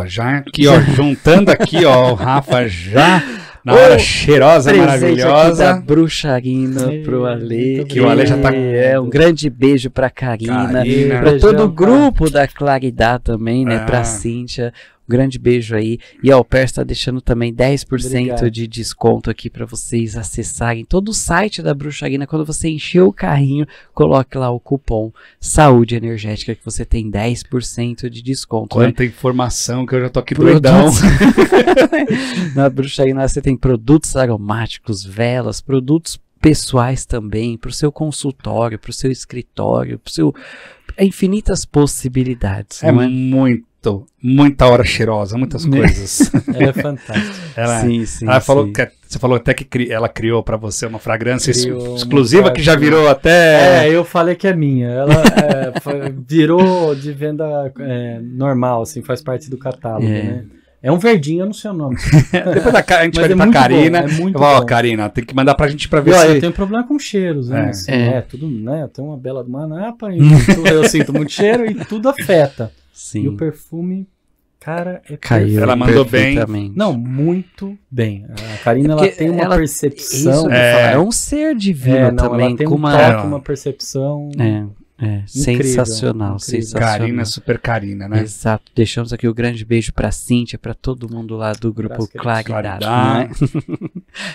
já aqui, juntando aqui, o Rafa já na hora cheirosa, maravilhosa da bruxarina pro Ale, que o Ale já tá um grande beijo pra Karina, pra todo o grupo da Claridade também, né, pra Cíntia. Grande beijo aí. E o Pércio está deixando também 10% de desconto aqui para vocês acessarem todo o site da Bruxarina. Quando você encher o carrinho, coloque lá o cupom Saúde Energética que você tem 10% de desconto. Quanta informação que eu já tô aqui doidão. Na Bruxarina você tem produtos aromáticos, velas, produtos pessoais também, para o seu consultório, para o seu escritório, para o seu... infinitas possibilidades. É muita muita hora cheirosa, muitas coisas. Ela é fantástica. Ela falou que você falou até que ela criou pra você uma fragrância Criou exclusiva uma que já virou até... eu falei que é minha. Ela virou de venda normal, assim, faz parte do catálogo, né? É um verdinho, eu não sei o nome. Depois a gente Mas pede é pra muito Karina. bom, é muito Eu falo, ó, bom. Karina, tem que mandar pra gente pra ver Eu se... tenho problema com cheiros, né? É. Assim, tudo, né? Tem uma bela de manapa, e eu sinto muito cheiro e tudo afeta. Sim. E o perfume, cara, é Caiu. perfeito. Ela mandou bem. perfeitamente. Não, muito bem. A Karina, ela Porque tem uma ela- percepção. Isso, é um ser divino também, ela tem com um uma... toque, uma percepção. sensacional, incrível. sensacional. Karina, super Karina, né? Exato. Deixamos aqui o grande beijo pra Cíntia, pra todo mundo lá do grupo Abraço, querido. Claridade. Claridade. Né?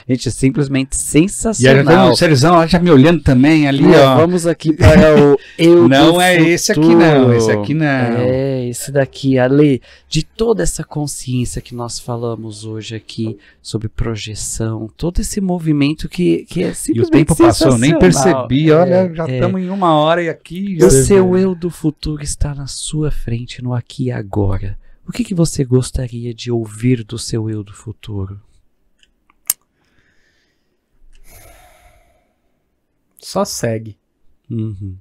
Gente, é simplesmente E aí, sensacional. o Serizão, ela já me olhando também ali, ó. Vamos aqui para o Eu Não do é Futuro. esse aqui não, esse aqui não. É, esse daqui, Ale, de toda essa consciência que nós falamos hoje aqui sobre projeção, todo esse movimento que é E o simplesmente tempo passou, eu nem sensacional. percebi, olha, já estamos em 1 hora e aqui... O já- seu eu do futuro está na sua frente, no aqui e agora. O que você gostaria de ouvir do seu eu do futuro? Só segue. Uhum.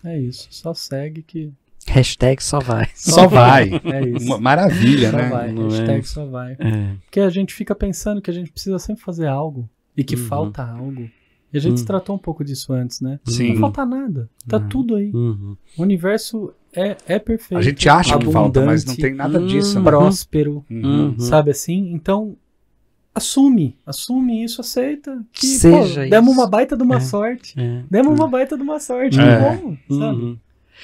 É isso, só segue que Hashtag só vai. Só vai. é isso. Maravilha, Só né? vai, Não é? hashtag só vai. É. Porque a gente fica pensando que a gente precisa sempre fazer algo e que falta algo. E a gente tratou um pouco disso antes, né? Sim. Não falta nada. Tá tudo aí. Uhum. O universo é perfeito. A gente acha que falta, mas não abundante, tem nada disso, né? próspero, Uhum. sabe assim? Então, assume isso, aceita. Que, Seja demos isso. uma baita de uma sorte. É. Demos uma baita de uma sorte. É. Que bom, sabe? Uhum.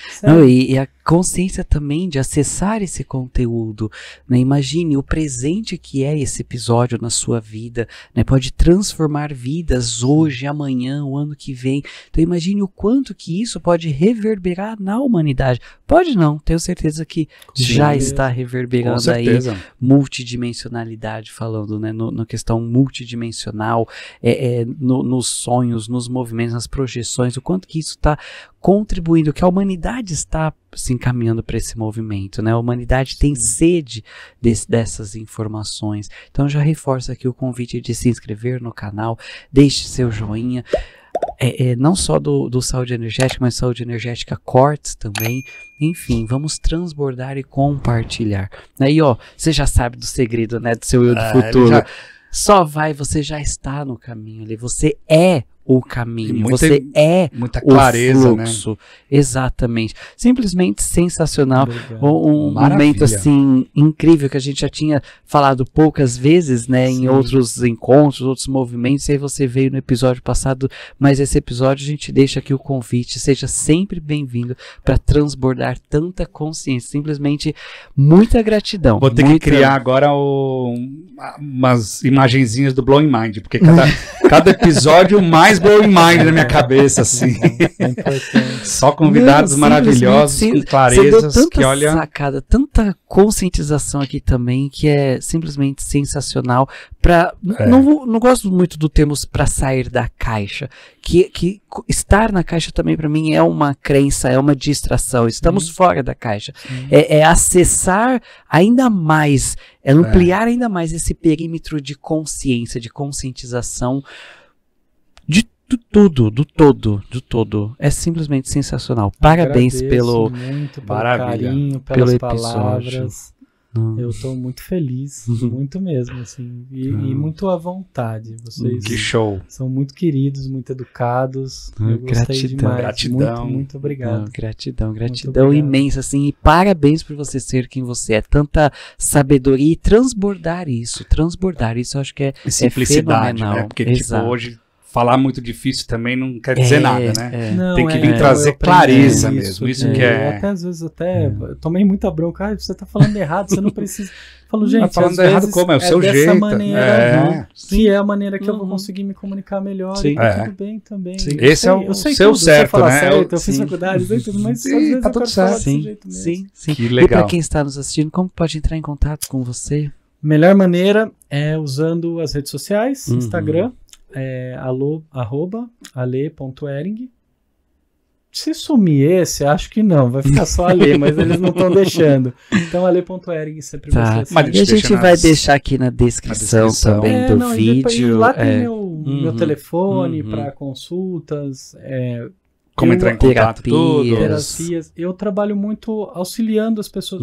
Sério. Não, e a consciência também de acessar esse conteúdo, né? Imagine o presente que é esse episódio na sua vida, né? Pode transformar vidas hoje, amanhã, o ano que vem. Então imagine o quanto que isso pode reverberar na humanidade. Pode não, tenho certeza que já certeza. está Com reverberando aí certeza. multidimensionalidade, falando, né, na questão multidimensional, nos sonhos, nos movimentos, nas projeções, o quanto que isso está contribuindo, que a humanidade está se encaminhando para esse movimento, né? A humanidade tem sede dessas informações. Então já reforço aqui o convite de se inscrever no canal, deixe seu joinha, não só do Saúde Energética, mas Saúde Energética Cortes também. Enfim, vamos transbordar e compartilhar. Aí, ó, você já sabe do segredo, né, do seu eu do futuro. Só vai, você já está no caminho ali, você é o caminho, você é muita o clareza, né? fluxo. Exatamente. Simplesmente sensacional. Obrigado. Um Maravilha. momento assim incrível que a gente já tinha falado poucas vezes, né, em outros encontros, outros movimentos, e aí você veio no episódio passado, mas esse episódio a gente deixa aqui o convite, seja sempre bem-vindo para transbordar tanta consciência, simplesmente muita gratidão. Vou ter que criar agora umas imagenzinhas do Blowing Mind, porque cada episódio mais Blowing Mind na minha cabeça, assim. É importante. Só convidados Não, maravilhosos, simplesmente, com você deu clarezas, tanta que olha... sacada, tanta conscientização aqui também, que é simplesmente sensacional. Não gosto muito do termo para sair da caixa, que estar na caixa também para mim é uma crença, é uma distração. Estamos fora da caixa. É acessar ainda mais, é ampliar ainda mais esse perímetro de consciência, de conscientização do todo. É simplesmente sensacional. Parabéns Agradeço muito pelo Maravilha. carinho, pelas Pelo palavras. episódio. Eu tô muito feliz, muito mesmo, assim, e muito à vontade. Vocês Que show. são muito queridos, muito educados. Eu gostei Gratidão. demais. Gratidão. Muito obrigado. Não, gratidão obrigado. imensa, assim, e parabéns por você ser quem você é. Tanta sabedoria e transbordar isso eu acho que é Simplicidade, fenomenal. né? Porque, tipo, Exato. hoje, falar muito difícil também não quer dizer nada, né? Não, Tem que vir então, trazer eu aprendi clareza mesmo, isso que eu é... até às vezes eu tomei muita bronca. Você tá falando errado, você não precisa. Eu falo, gente, Tá falando às errado vezes como? É o seu dessa jeito. maneira que é a maneira que eu vou conseguir me comunicar melhor. Sim. E tá tudo bem também. Sim. Eu Esse sei- é o eu sei seu tudo, eu sei certo, falar né? certo, eu fiz Sim. faculdade, sei tudo, mas Sim, às vezes tá eu tudo quero falar certo. desse Sim, jeito mesmo. sim. Que E legal. para quem está nos assistindo, como pode entrar em contato com você? Melhor maneira é usando as redes sociais, Instagram, @ale.ering. Se sumir esse, acho que não, vai ficar só Ale, mas eles não estão deixando. Então, ale.ering sempre vai ser assim. Mas e a gente vai deixar aqui na descrição também do vídeo. Lá tem meu telefone para consultas, como entrar em contato, terapias. Eu trabalho muito auxiliando as pessoas,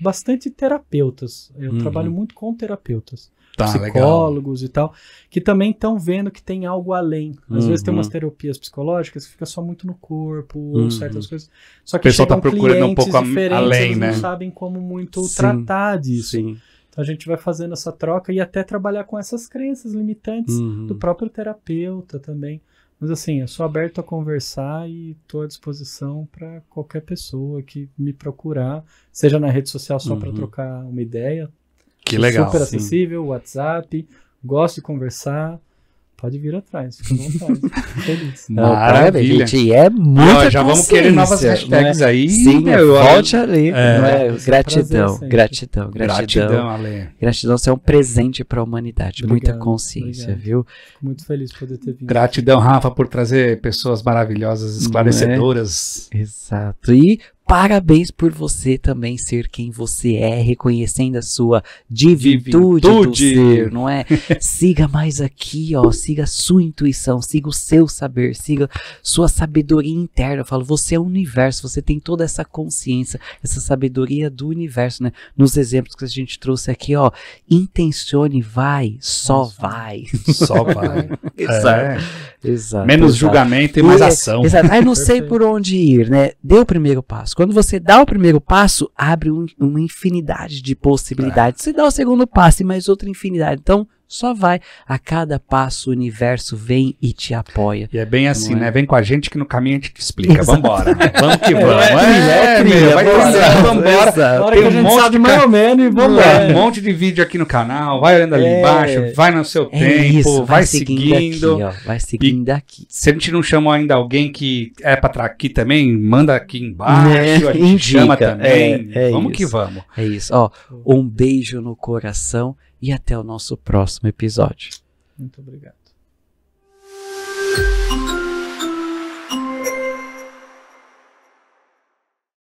bastante terapeutas. Eu trabalho muito com terapeutas. Psicólogos legal. E tal, que também estão vendo que tem algo além. Às vezes tem umas terapias psicológicas que fica só muito no corpo, ou certas coisas. Só que o pessoal está procurando um pouco além, eles não sabem como muito tratar disso. Sim. Então a gente vai fazendo essa troca e até trabalhar com essas crenças limitantes do próprio terapeuta também. Mas assim, eu sou aberto a conversar e estou à disposição para qualquer pessoa que me procurar, seja na rede social só para trocar uma ideia. Que legal. Super acessível, WhatsApp, gosto de conversar. Pode vir atrás, fica à vontade. Feliz. Maravilha. Gente, é muito já vamos querer novas hashtags aí. Sim, volte ali. Gratidão, gratidão, gratidão. Ale. Gratidão, você é um presente para a humanidade. Muita consciência, viu? Fico muito feliz por poder ter vindo. Gratidão, Rafa, por trazer pessoas maravilhosas, esclarecedoras. Exato. E parabéns por você também ser quem você é, reconhecendo a sua divitude do ser, não é? Siga mais aqui, ó, siga a sua intuição, siga o seu saber, siga sua sabedoria interna. Eu falo, você é o universo, você tem toda essa consciência, essa sabedoria do universo, né? Nos exemplos que a gente trouxe aqui, ó, intencione, vai, só vai. Só vai. Exato. Exato. Menos julgamento e mais ação. Exato. Aí não sei por onde ir, né? Dê o primeiro passo. Quando você dá o primeiro passo, abre uma infinidade de possibilidades. Você dá o segundo passo e mais outra infinidade. Então, só vai. A cada passo o universo vem e te apoia. E é bem assim, né? Vem com a gente que no caminho a gente te explica. Exato. Vambora. Vamos que vamos. Vambora. Na hora que a gente sabe mais ou menos e vambora. Um monte de vídeo aqui no canal. Vai olhando ali embaixo. Vai no seu tempo. Isso, vai seguindo. Aqui, ó, vai seguindo aqui. Se a gente não chamou ainda alguém que é pra estar aqui também, manda aqui embaixo. A gente chama também. Vamos que vamos. É isso. Ó, um beijo no coração. E até o nosso próximo episódio. Muito obrigado.